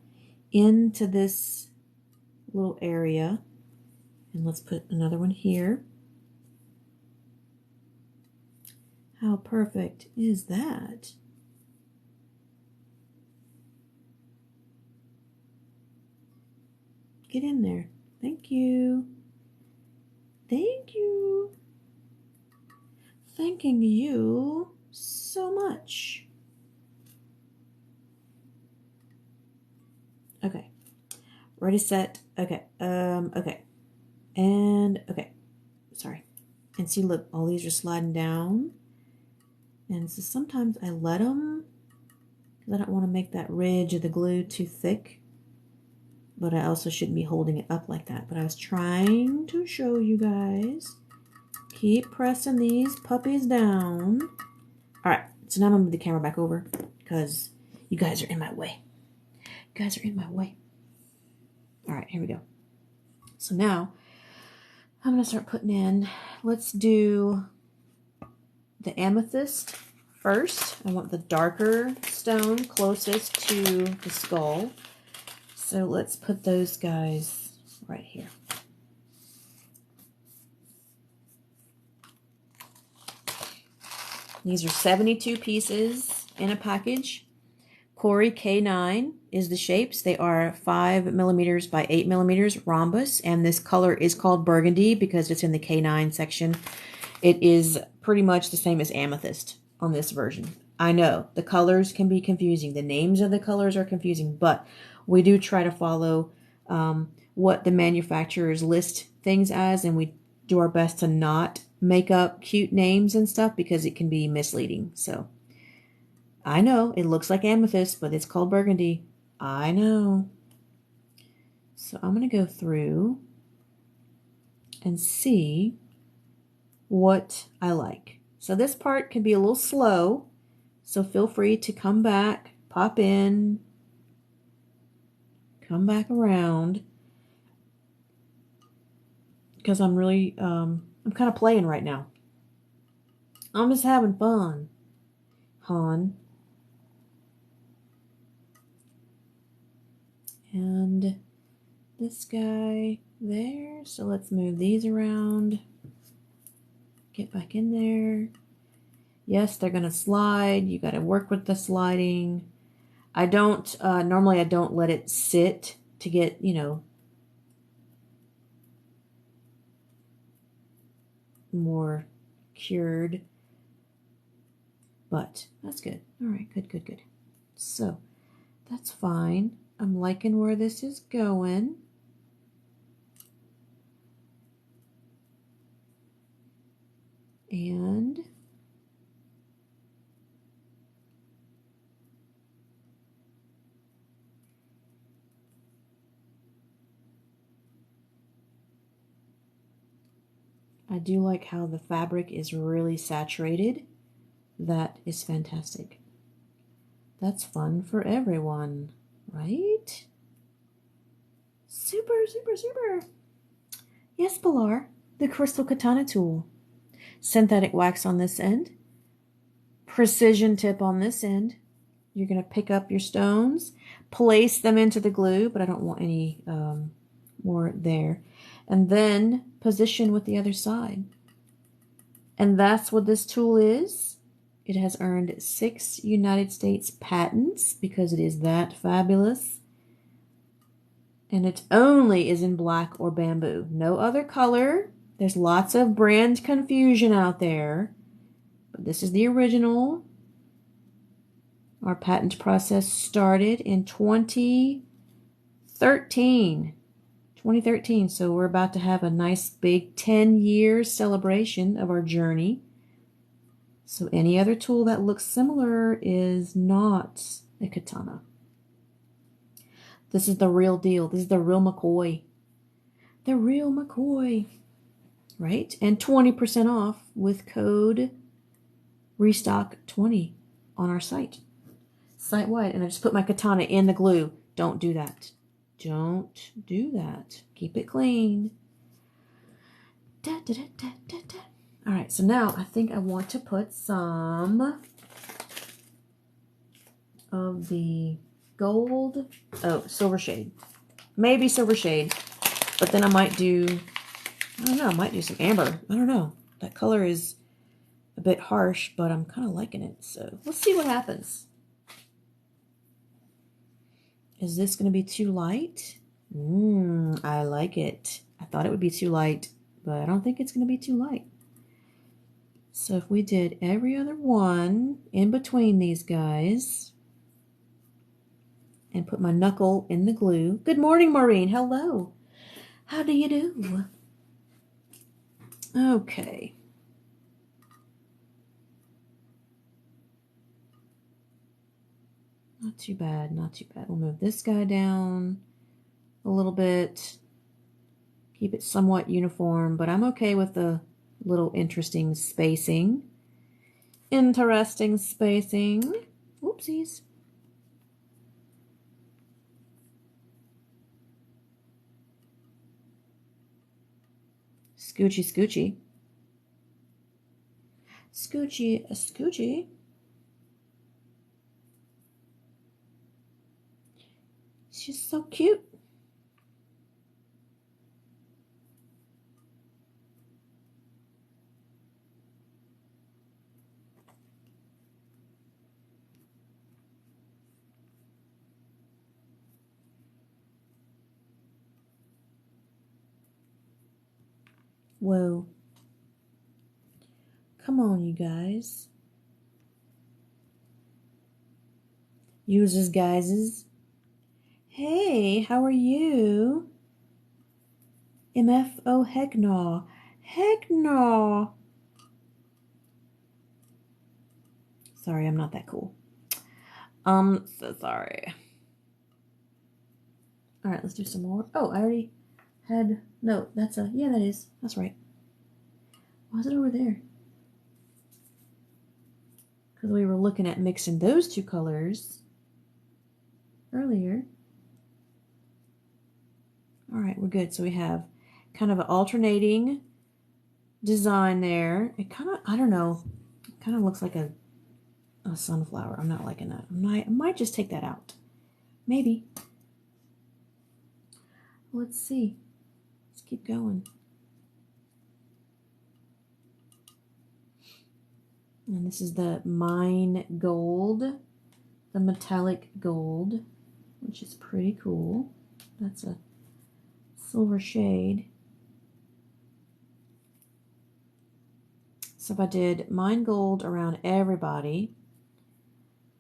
into this little area. And let's put another one here. How perfect is that? Get in there. Thank you. Thank you. Thanking you so much. Okay. Ready, set. Okay. Okay. And okay. Sorry. And see, look, all these are sliding down. And so sometimes I let them because I don't want to make that ridge of the glue too thick. But I also shouldn't be holding it up like that. But I was trying to show you guys. Keep pressing these puppies down. All right, so now I'm gonna move the camera back over because you guys are in my way. You guys are in my way. All right, here we go. So now I'm gonna start putting in, let's do the amethyst first. I want the darker stone closest to the skull. So let's put those guys right here. These are 72 pieces in a package. Cori K9 is the shapes. They are 5 millimeters by 8 millimeters rhombus, and this color is called burgundy because it's in the K9 section. It is pretty much the same as amethyst on this version. I know the colors can be confusing. The names of the colors are confusing, but we do try to follow what the manufacturers list things as, and we do our best to not make up cute names and stuff because it can be misleading. So I know it looks like amethyst, but it's called burgundy. I know. So I'm going to go through and see what I like. So this part can be a little slow, so feel free to come back, pop in, come back around, because I'm really, I'm kind of playing right now. I'm just having fun, hon. And this guy there, so let's move these around. Get back in there. Yes, they're going to slide. You got to work with the sliding. I don't, normally I don't let it sit to get, you know, more cured. But that's good. All right, good, good, good. So that's fine. I'm liking where this is going. And I do like how the fabric is really saturated. That is fantastic. That's fun for everyone, right? super, super. Yes, Pilar, the crystal katana tool. Synthetic wax on this end. Precision tip on this end. You're going to pick up your stones, place them into the glue, but I don't want any more there. And then position with the other side. And that's what this tool is. It has earned 6 United States patents because it is that fabulous. And it only is in black or bamboo. No other color. There's lots of brand confusion out there. But this is the original. Our patent process started in 2013. 2013, so we're about to have a nice big 10-year celebration of our journey. So any other tool that looks similar is not a katana. This is the real deal. This is the real McCoy. The real McCoy. Right? And 20% off with code restock20 on our site. Site-wide. And I just put my katana in the glue. Don't do that. Don't do that. Keep it clean. Da, da, da, da, da, da. All right, so now I think I want to put some of the gold. Oh, silver shade. Maybe silver shade. But then I might do, I don't know, I might do some amber. I don't know. That color is a bit harsh, but I'm kind of liking it. So let's see what happens. Is this going to be too light? I like it. I thought it would be too light, but I don't think it's going to be too light. So if we did every other one in between these guys and put my knuckle in the glue. Good morning, Maureen. Hello. How do you do? Okay. Not too bad, not too bad. We'll move this guy down a little bit. Keep it somewhat uniform, but I'm okay with the little interesting spacing. Interesting spacing. Whoopsies. Scoochy, scoochy. Scoochy, scoochy. She's so cute. Whoa. Come on, you guys. Users, guyses. Hey, how are you? MFO, heck no. Heck no. Sorry, I'm not that cool. So sorry. All right, let's do some more. Oh, I already had, no, that's a, yeah, that is, that's right. Why is it over there? Because we were looking at mixing those two colors earlier. All right, we're good. So we have kind of an alternating design there. It kind of, I don't know, it kind of looks like a sunflower. I'm not liking that. I might just take that out. Maybe. Let's see. Let's keep going. And this is the Mine Gold, the metallic gold, which is pretty cool. That's a silver shade. So if I did Mine Gold around everybody,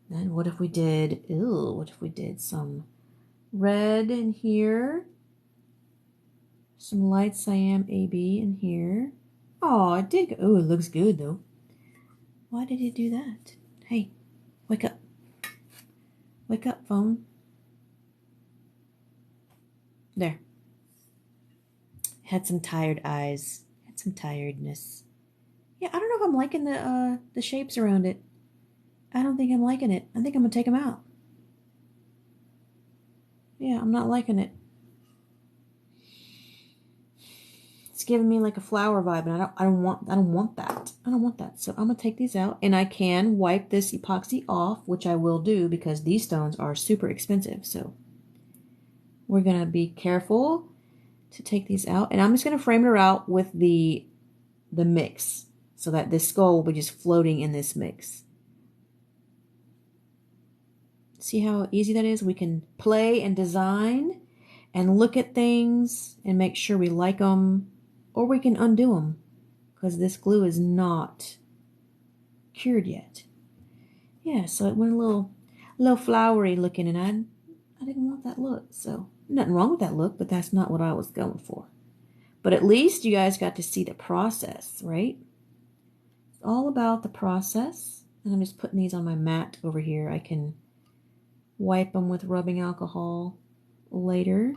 then what if we did, what if we did some red in here, some light cyan AB in here. Oh, it did go, oh, it looks good though. Why did it do that? Hey, wake up. Wake up, phone. There. Had some tired eyes. Had some tiredness. Yeah, I don't know if I'm liking the shapes around it. I don't think I'm liking it. I think I'm going to take them out. Yeah, I'm not liking it. giving me like a flower vibe, and I don't want that. I don't want that. So I'm gonna take these out, and I can wipe this epoxy off, which I will do because these stones are super expensive. So we're gonna be careful to take these out, and I'm just gonna frame her out with the mix so that this skull will be just floating in this mix. See how easy that is? We can play and design and look at things and make sure we like them, or we can undo them because this glue is not cured yet. Yeah, so it went a little flowery looking, and I didn't want that look. So nothing wrong with that look, but that's not what I was going for. But at least you guys got to see the process, right? It's all about the process. And I'm just putting these on my mat over here. I can wipe them with rubbing alcohol later.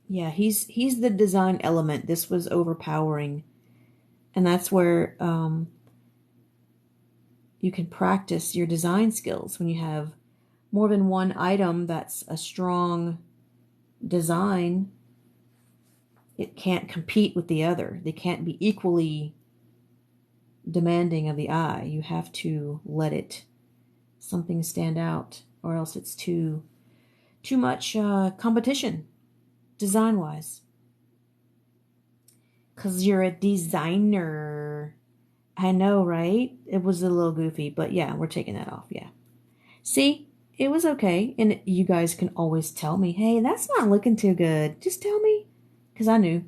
Yeah, he's the design element. This was overpowering. And that's where you can practice your design skills when you have more than one item that's a strong design. It can't compete with the other. They can't be equally demanding of the eye. You have to let something stand out, or else it's too much competition design-wise. Because you're a designer. I know, right? It was a little goofy, but yeah, we're taking that off, yeah. See? It was okay, and you guys can always tell me, hey, that's not looking too good. Just tell me, because I knew.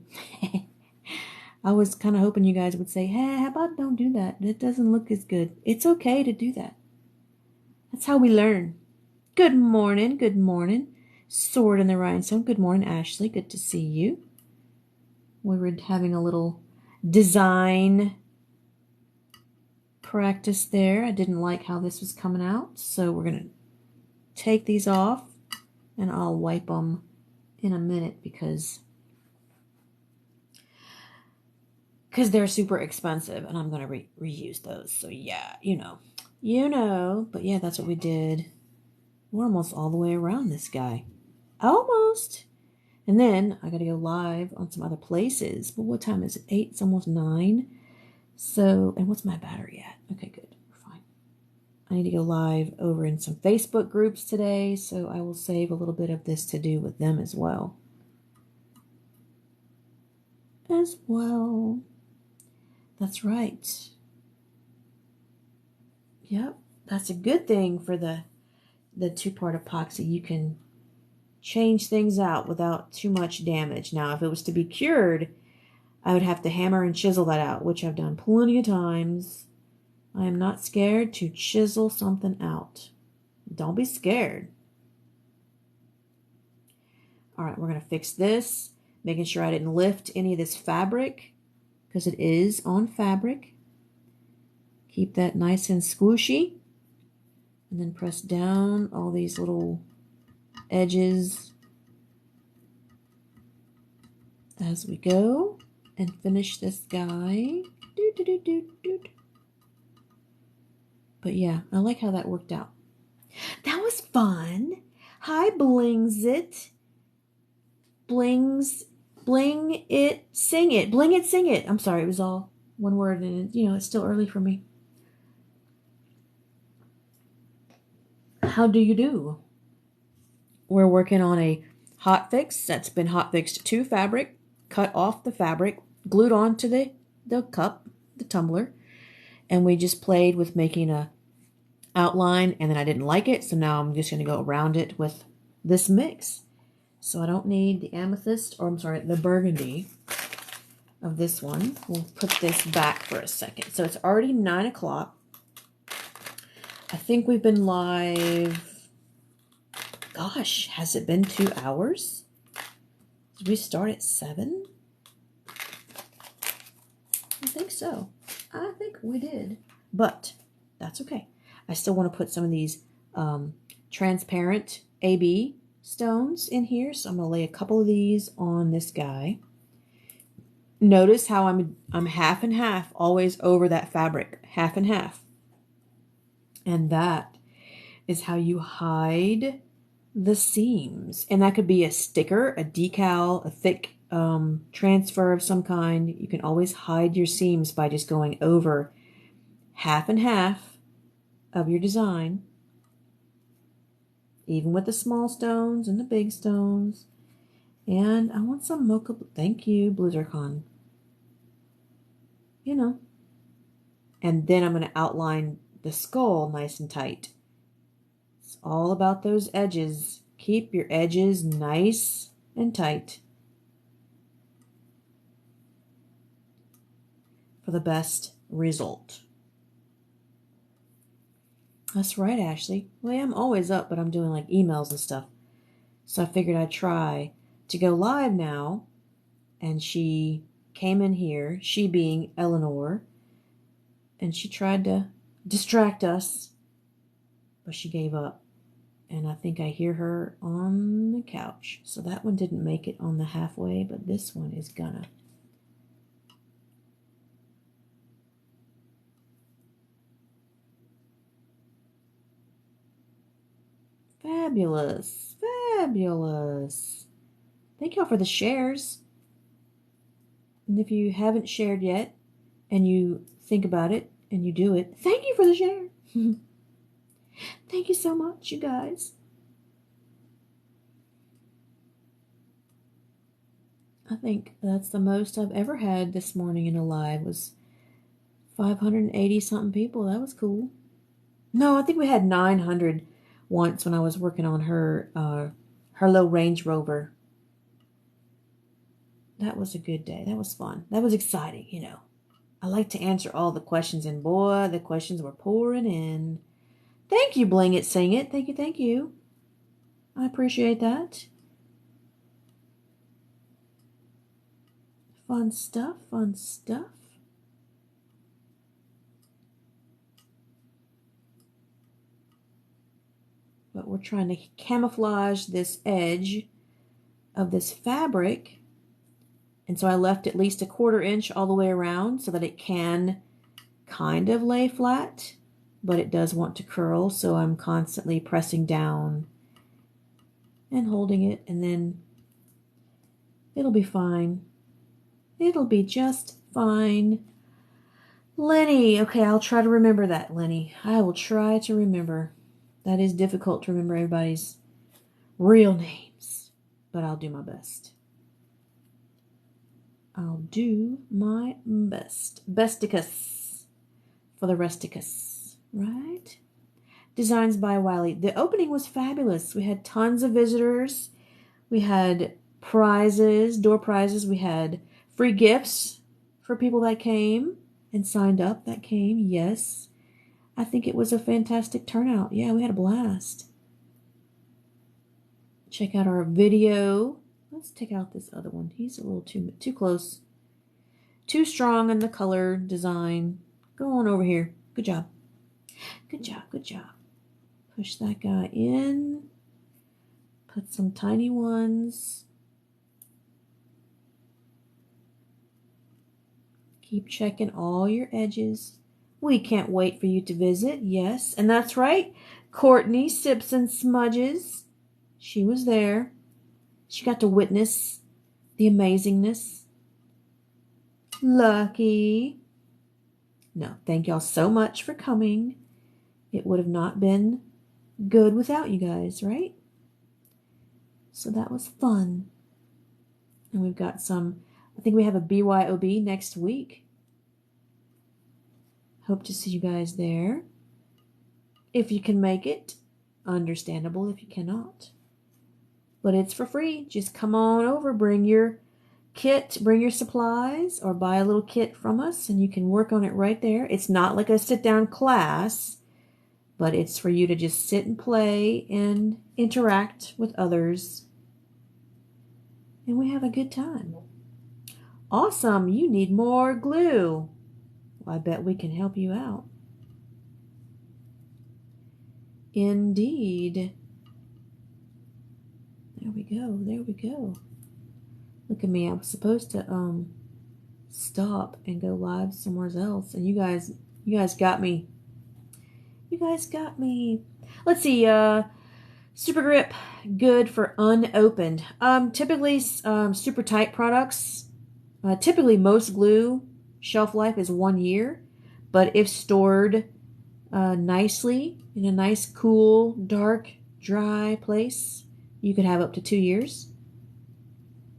I was kind of hoping you guys would say, hey, how about don't do that? That doesn't look as good. It's okay to do that. That's how we learn. Good morning, good morning. Sword in the Rhinestone. Good morning, Ashley. Good to see you. We were having a little design practice there. I didn't like how this was coming out, so we're going to take these off, and I'll wipe them in a minute because they're super expensive, and I'm going to reuse those. So yeah, you know, but yeah, that's what we did. We're almost all the way around this guy. Almost. And then I got to go live on some other places. But what time is it? 8? It's almost 9. So, and what's my battery at? Okay, good. I need to go live over in some Facebook groups today, so I will save a little bit of this to do with them as well. That's right. Yep, that's a good thing for the two-part epoxy. You can change things out without too much damage. Now, if it was to be cured, I would have to hammer and chisel that out, which I've done plenty of times. I am not scared to chisel something out. Don't be scared. All right, we're going to fix this, making sure I didn't lift any of this fabric because it is on fabric. Keep that nice and squishy. And then press down all these little edges as we go and finish this guy. But yeah, I like how that worked out. That was fun. Hi, Blingsit. Blings, bling it, sing it. Bling it, sing it. I'm sorry, it was all one word, and it's still early for me. How do you do? We're working on a hot fix that's been hot fixed to fabric, cut off the fabric, glued onto the cup, the tumbler, and we just played with making a outline, and then I didn't like it, so now I'm just going to go around it with this mix. So I don't need the amethyst, or I'm sorry, the burgundy of this one. We'll put this back for a second. So it's already 9 o'clock. I think we've been live, gosh, has it been 2 hours? Did we start at 7? I think so. I think we did, but that's okay. I still want to put some of these transparent AB stones in here, so I'm going to lay a couple of these on this guy. Notice how I'm half and half, always over that fabric, half and half. And that is how you hide the seams. And that could be a sticker, a decal, a thick transfer of some kind. You can always hide your seams by just going over half and half of your design, even with the small stones and the big stones. And I want some mocha. Thank you, Blue Zircon. You know. And then I'm going to outline the skull nice and tight. It's all about those edges. Keep your edges nice and tight for the best result. That's right, Ashley. Well, I'm always up, but I'm doing like emails and stuff. So I figured I'd try to go live now. And she came in here, she being Eleanor, and she tried to distract us, but she gave up. And I think I hear her on the couch. So that one didn't make it on the halfway, but this one is gonna. Fabulous. Fabulous. Thank y'all for the shares. And if you haven't shared yet, and you think about it, and you do it, thank you for the share. Thank you so much, you guys. I think that's the most I've ever had this morning in a live was 580 something people. That was cool. No, I think we had 900 once when I was working on her little Range Rover. That was a good day. That was fun. That was exciting, you know. I like to answer all the questions, and boy, the questions were pouring in. Thank you, Bling It, Sing It. Thank you, thank you. I appreciate that. Fun stuff, fun stuff. But we're trying to camouflage this edge of this fabric. And so I left at least a 1/4 inch all the way around so that it can kind of lay flat, but it does want to curl. So I'm constantly pressing down and holding it, and then it'll be fine. It'll be just fine. Lenny. Okay, I'll try to remember that, Lenny. I will try to remember. That is difficult to remember everybody's real names, but I'll do my best. I'll do my best. Besticus for the resticus, right? Designs by Wiley. The opening was fabulous. We had tons of visitors. We had prizes, door prizes. We had free gifts for people that came and signed up that came. Yes. I think it was a fantastic turnout. Yeah, we had a blast. Check out our video. Let's take out this other one. He's a little too close. Too strong in the color design. Go on over here. Good job. Good job, good job. Push that guy in. Put some tiny ones. Keep checking all your edges. We can't wait for you to visit. Yes, and that's right. Courtney Sips and Smudges. She was there. She got to witness the amazingness. Lucky. No, thank y'all so much for coming. It would have not been good without you guys, right? So that was fun. And we've got some, I think we have a BYOB next week. Hope to see you guys there. If you can make it. Understandable if you cannot. But it's for free. Just come on over. Bring your kit. Bring your supplies. Or buy a little kit from us. And you can work on it right there. It's not like a sit-down class. But it's for you to just sit and play. And interact with others. And we have a good time. Awesome. You need more glue. Well, I bet we can help you out. Indeed. There we go. There we go. Look at me. I was supposed to stop and go live somewhere else, and you guys got me. You guys got me. Let's see. Super grip, good for unopened. Typically, super tight products, typically most glue shelf life is 1 year, but if stored nicely in a nice, cool, dark, dry place, you could have up to 2 years.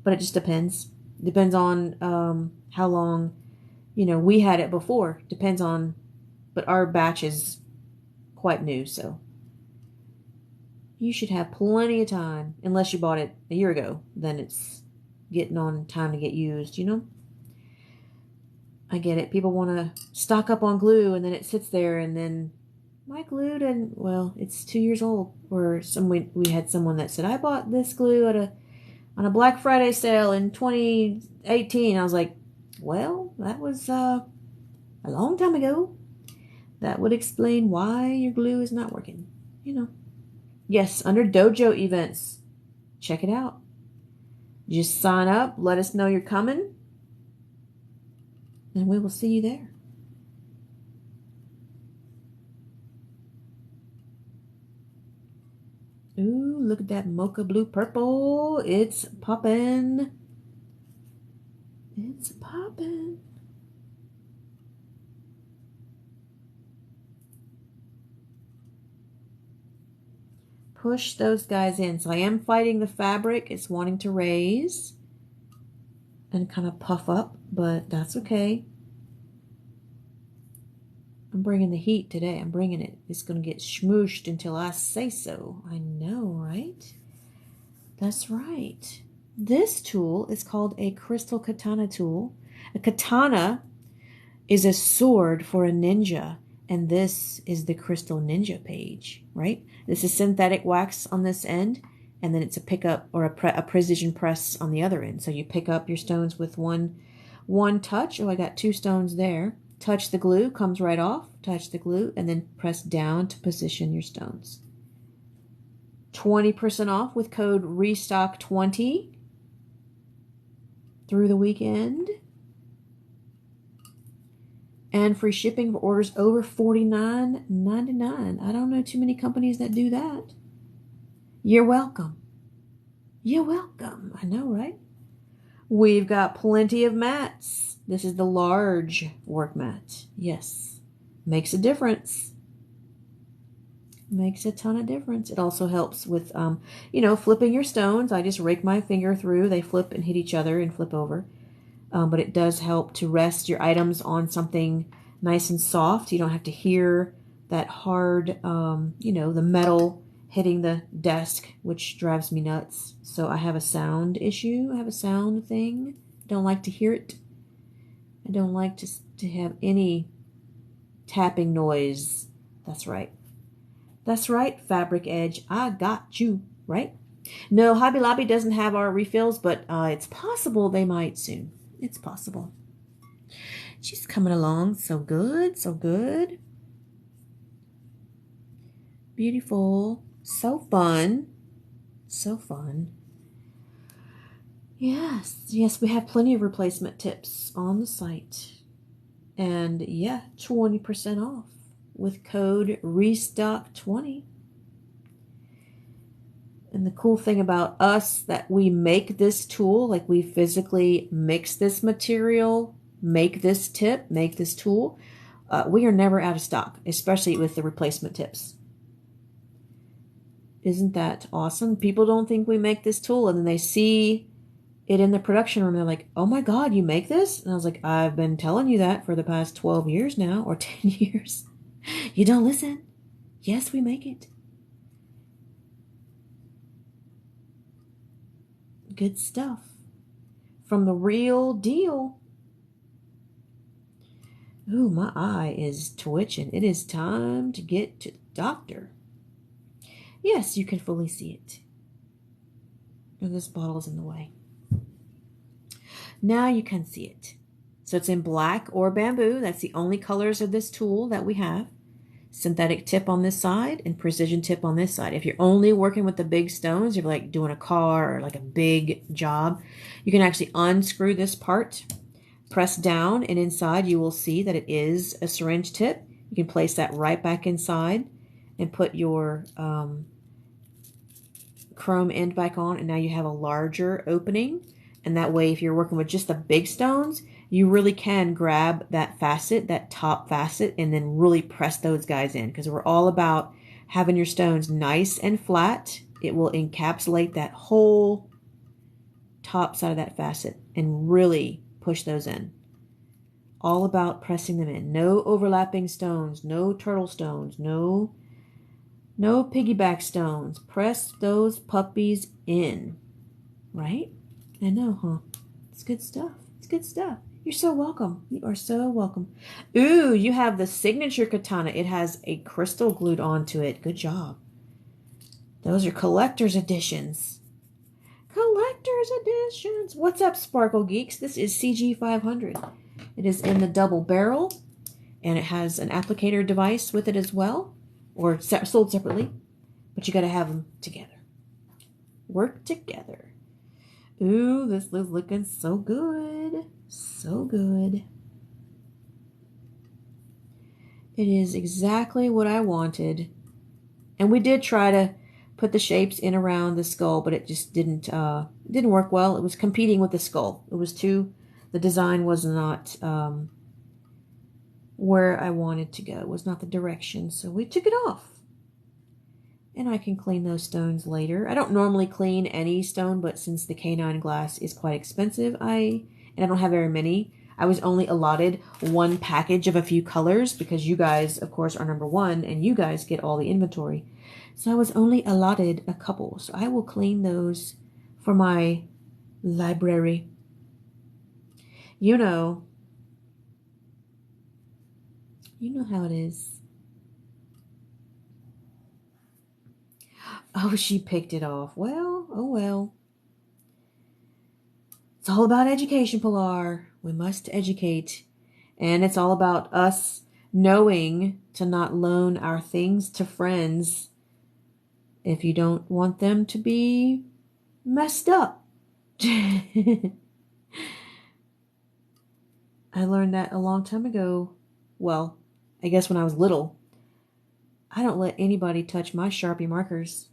But it just depends. Depends on how long, we had it before. Depends on, but our batch is quite new, so you should have plenty of time, unless you bought it a year ago. Then it's getting on time to get used, I get it. People want to stock up on glue, and then it sits there, and then my glue, and well, it's 2 years old. Or we had someone that said, I bought this glue on a Black Friday sale in 2018. I was like, well, that was a long time ago. That would explain why your glue is not working, Yes, under dojo events. Check it out. Just sign up, let us know you're coming, and we will see you there. Ooh, look at that mocha blue purple. It's poppin'. It's poppin'. Push those guys in. So I am fighting the fabric. It's wanting to raise and kind of puff up, but that's okay. I'm bringing the heat today. I'm bringing it. It's going to get smooshed until I say so. I know, right? That's right. This tool is called a crystal katana tool. A katana is a sword for a ninja, and this is the crystal ninja page, right? This is synthetic wax on this end, and then it's a pickup or a precision press on the other end. So you pick up your stones with one touch. Oh, I got 2 stones there. Touch the glue, comes right off. Touch the glue, and then press down to position your stones. 20% off with code RESTOCK20 through the weekend. And free shipping for orders over $49.99. I don't know too many companies that do that. You're welcome. You're welcome. I know, right? We've got plenty of mats. This is the large work mat. Yes. Makes a difference. Makes a ton of difference. It also helps with, flipping your stones. I just rake my finger through. They flip and hit each other and flip over. But it does help to rest your items on something nice and soft. You don't have to hear that hard, the metal hitting the desk, which drives me nuts. So I have a sound issue. I have a sound thing. I don't like to hear it. I don't like to have any tapping noise. That's right. That's right, Fabric Edge. I got you, right? No, Hobby Lobby doesn't have our refills, but it's possible they might soon. It's possible. She's coming along so good, so good. Beautiful. So fun. So fun. Yes, we have plenty of replacement tips on the site. And yeah, 20% off with code RESTOCK20. And the cool thing about us that we make this tool, like we physically mix this material, make this tip, make this tool, we are never out of stock, especially with the replacement tips. Isn't that awesome? People don't think we make this tool, and then they see it in the production room. They're like, oh my God, you make this? And I was like, I've been telling you that for the past 12 years now, or 10 years. You don't listen. Yes, we make it. Good stuff. From the real deal. Ooh, my eye is twitching. It is time to get to the doctor. Yes, you can fully see it. Oh, this bottle is in the way. Now you can see it. So it's in black or bamboo. That's the only colors of this tool that we have. Synthetic tip on this side and precision tip on this side. If you're only working with the big stones, you're like doing a car or like a big job, you can actually unscrew this part, press down, and inside you will see that it is a syringe tip. You can place that right back inside and put your chrome end back on, and now you have a larger opening. And that way, if you're working with just the big stones, you really can grab that facet, that top facet, and then really press those guys in, because we're all about having your stones nice and flat. It will encapsulate that whole top side of that facet and really push those in. All about pressing them in. No overlapping stones, no turtle stones, no piggyback stones. Press those puppies in. Right? I know, huh? It's good stuff. It's good stuff. You're so welcome. You are so welcome. Ooh, you have the signature katana. It has a crystal glued onto it. Good job. Those are collector's editions. Collector's editions. What's up, Sparkle Geeks? This is CG 500. It is in the double barrel, and it has an applicator device with it as well, or sold separately, but you got to have them together. Work together. Ooh, this is looking so good. So good. It is exactly what I wanted. And we did try to put the shapes in around the skull, but it just didn't work well. It was competing with the skull. It was the design was not where I wanted to go. It was not the direction, so we took it off. And I can clean those stones later. I don't normally clean any stone, but since the canine glass is quite expensive, and I don't have very many, I was only allotted one package of a few colors because you guys, of course, are number one, and you guys get all the inventory. So I was only allotted a couple. So I will clean those for my library. You know how it is. Oh, she picked it off. Well, oh well. It's all about education, Pilar. We must educate. And it's all about us knowing to not loan our things to friends if you don't want them to be messed up. I learned that a long time ago. Well, I guess when I was little. I don't let anybody touch my Sharpie markers.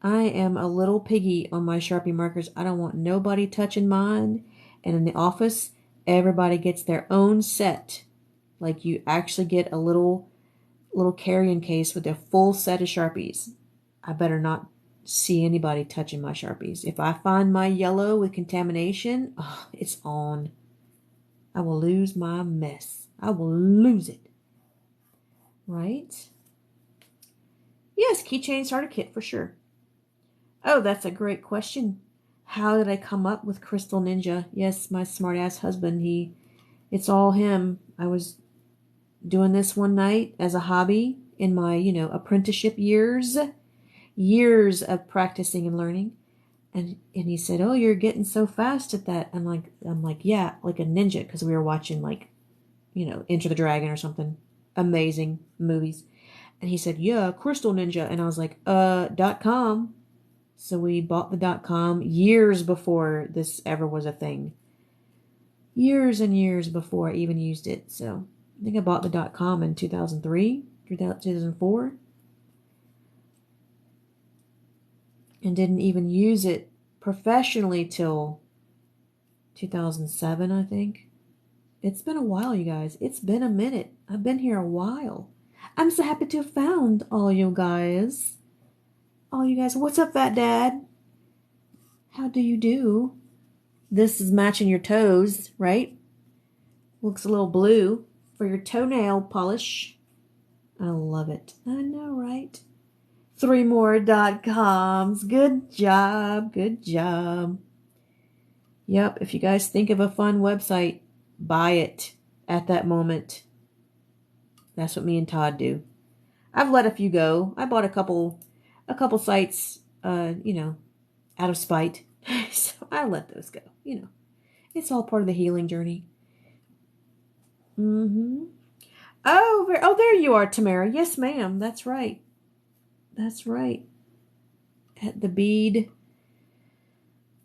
I am a little piggy on my Sharpie markers. I don't want nobody touching mine. And in the office, everybody gets their own set. Like you actually get a little carrying case with a full set of Sharpies. I better not see anybody touching my Sharpies. If I find my yellow with contamination, it's on. I will lose my mess. I will lose it. Right? Yes, keychain starter kit for sure. Oh, that's a great question. How did I come up with Crystal Ninja? Yes, my smart-ass husband, it's all him. I was doing this one night as a hobby in my, apprenticeship years of practicing and learning. And he said, "Oh, you're getting so fast at that." I'm like, yeah, like a ninja, because we were watching Enter the Dragon or something. Amazing movies. And he said, "Yeah, Crystal Ninja." And I was like, .com. So we bought the .com years before this ever was a thing. Years and years before I even used it. So I think I bought the .com in 2003, 2004. And didn't even use it professionally till 2007, I think. It's been a while, you guys. It's been a minute. I've been here a while. I'm so happy to have found all you guys. What's up, Fat Dad? How do you do? This is matching your toes, right? Looks a little blue for your toenail polish. I love it. I know, right? 3 more .coms. Good job. Good job. Yep, if you guys think of a fun website, buy it at that moment. That's what me and Todd do. I've let a few go. I bought a couple sites, out of spite. So I let those go. It's all part of the healing journey. Oh, there you are, Tamara. Yes, ma'am. That's right. That's right. At the bead.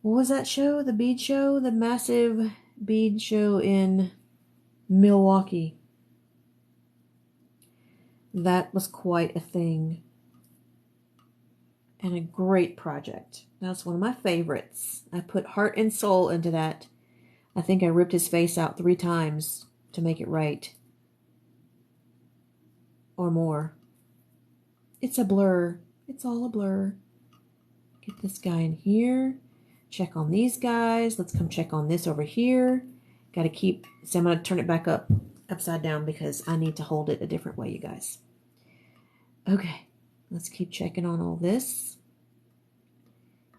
What was that show? The bead show? The massive bead show in Milwaukee. That was quite a thing. and a great project. That's one of my favorites. I put heart and soul into that. I think I ripped his face out 3 times to make it right. Or more. It's a blur. It's all a blur. Get this guy in here. Check on these guys. Let's come check on this over here. Got to keep, so I'm going to turn it back upside down because I need to hold it a different way, you guys. Okay, let's keep checking on all this.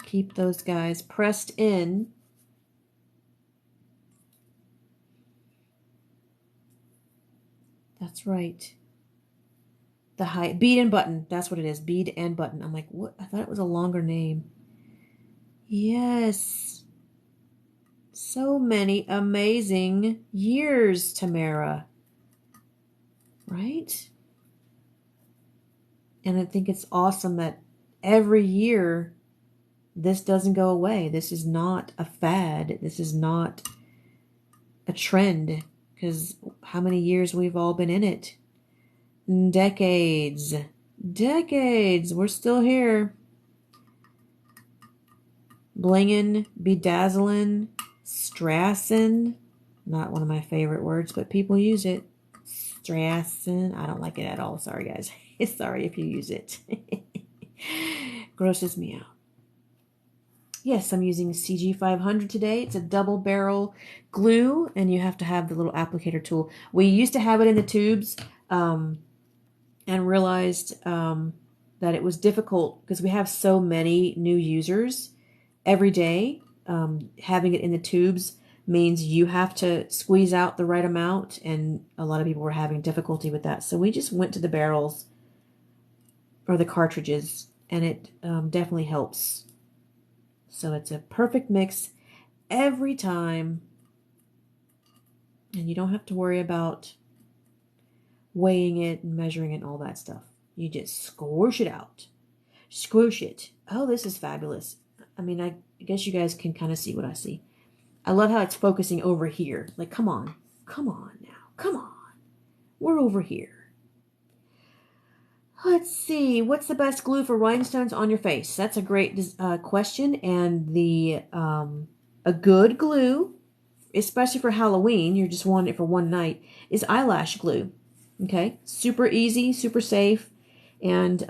Keep those guys pressed in. That's right. The height, bead and button. That's what it is, bead and button. I'm like, what? I thought it was a longer name. Yes. So many amazing years, Tamara. Right? And I think it's awesome that every year this doesn't go away. This is not a fad. This is not a trend. Because how many years we've all been in it? Decades. Decades. We're still here. Blingin', bedazzling, strassin'. Not one of my favorite words, but people use it. Strassin'. I don't like it at all. Sorry, guys. Sorry if you use it. Grosses me out. Yes, I'm using CG500 today. It's a double barrel glue, and you have to have the little applicator tool. We used to have it in the tubes, and realized that it was difficult because we have so many new users every day. Having it in the tubes means you have to squeeze out the right amount, and a lot of people were having difficulty with that. So we just went to the barrels or the cartridges, and it definitely helps. So it's a perfect mix every time, and you don't have to worry about weighing it and measuring it and all that stuff. You just squish it out. Squish it. Oh, this is fabulous. I mean, I guess you guys can kind of see what I see. I love how it's focusing over here. Like, come on. Come on now. Come on. We're over here. Let's see. What's the best glue for rhinestones on your face? That's a great question. And a good glue, especially for Halloween, you just want it for one night, is eyelash glue. Okay? Super easy, super safe. And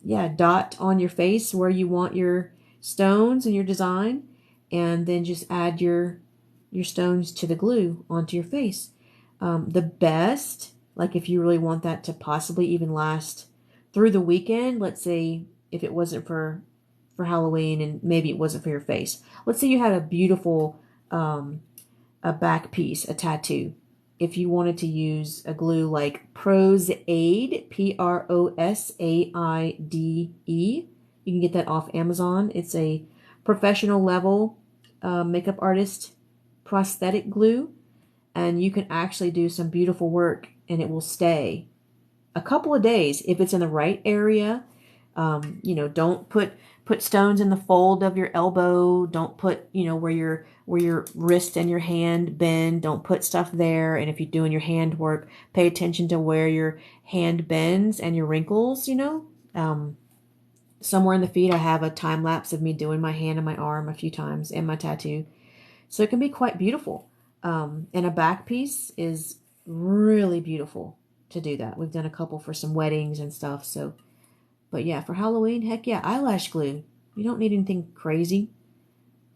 yeah, dot on your face where you want your stones and your design, and then just add your stones to the glue onto your face. The best, like if you really want that to possibly even last through the weekend, let's say if it wasn't for Halloween and maybe it wasn't for your face. Let's say you had a beautiful a back piece, a tattoo. If you wanted to use a glue like Prosaide, Prosaide, you can get that off Amazon. It's a professional level makeup artist prosthetic glue, and you can actually do some beautiful work, and it will stay a couple of days if it's in the right area. Don't put stones in the fold of your elbow. Don't put, where your wrist and your hand bend. Don't put stuff there. And if you're doing your hand work, pay attention to where your hand bends and your wrinkles, Somewhere in the feed, I have a time lapse of me doing my hand and my arm a few times and my tattoo. So it can be quite beautiful. And a back piece is really beautiful to do that. We've done a couple for some weddings and stuff. So, but yeah, for Halloween, heck yeah, eyelash glue. You don't need anything crazy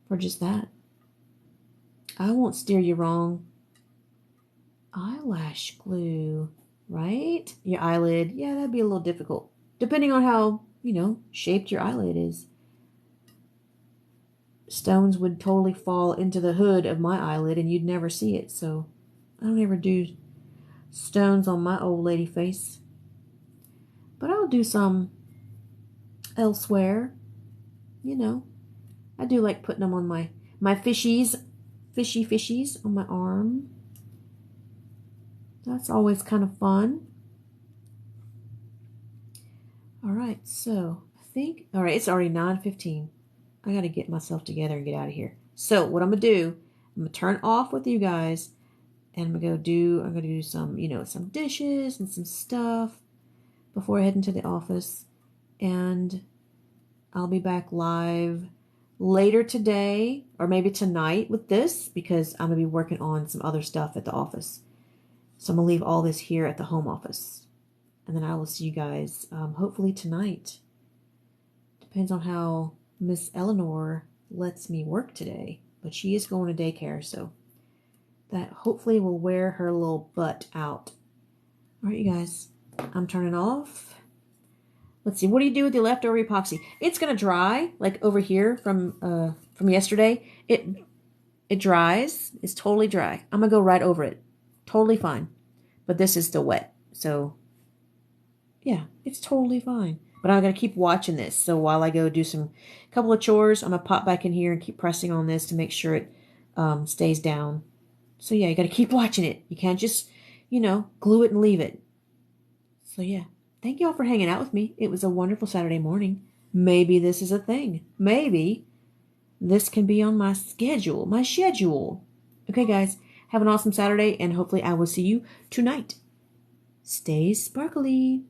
for just that. I won't steer you wrong. Eyelash glue, right? Your eyelid, yeah, that'd be a little difficult. Depending on how, shaped your eyelid is. Stones would totally fall into the hood of my eyelid and you'd never see it. So I don't ever do stones on my old lady face. But I'll do some elsewhere. I do like putting them on my fishies on my arm. That's always kind of fun. All right, so all right, it's already 9:15. I got to get myself together and get out of here. So what I'm going to do, I'm going to turn off with you guys, and I'm going to do some, some dishes and some stuff before I head into the office. And I'll be back live later today or maybe tonight with this because I'm going to be working on some other stuff at the office. So I'm going to leave all this here at the home office. And then I will see you guys hopefully tonight. Depends on how Miss Eleanor lets me work today. But she is going to daycare, so that hopefully will wear her little butt out. All right, you guys. I'm turning off. Let's see. What do you do with the leftover epoxy? It's going to dry, like over here from yesterday. It dries. It's totally dry. I'm going to go right over it. Totally fine. But this is still wet. So, yeah, it's totally fine. But I'm going to keep watching this. So while I go do some couple of chores, I'm going to pop back in here and keep pressing on this to make sure it stays down. So, yeah, you got to keep watching it. You can't just, glue it and leave it. So, yeah. Thank you all for hanging out with me. It was a wonderful Saturday morning. Maybe this is a thing. Maybe this can be on my schedule. Okay, guys. Have an awesome Saturday, and hopefully I will see you tonight. Stay sparkly.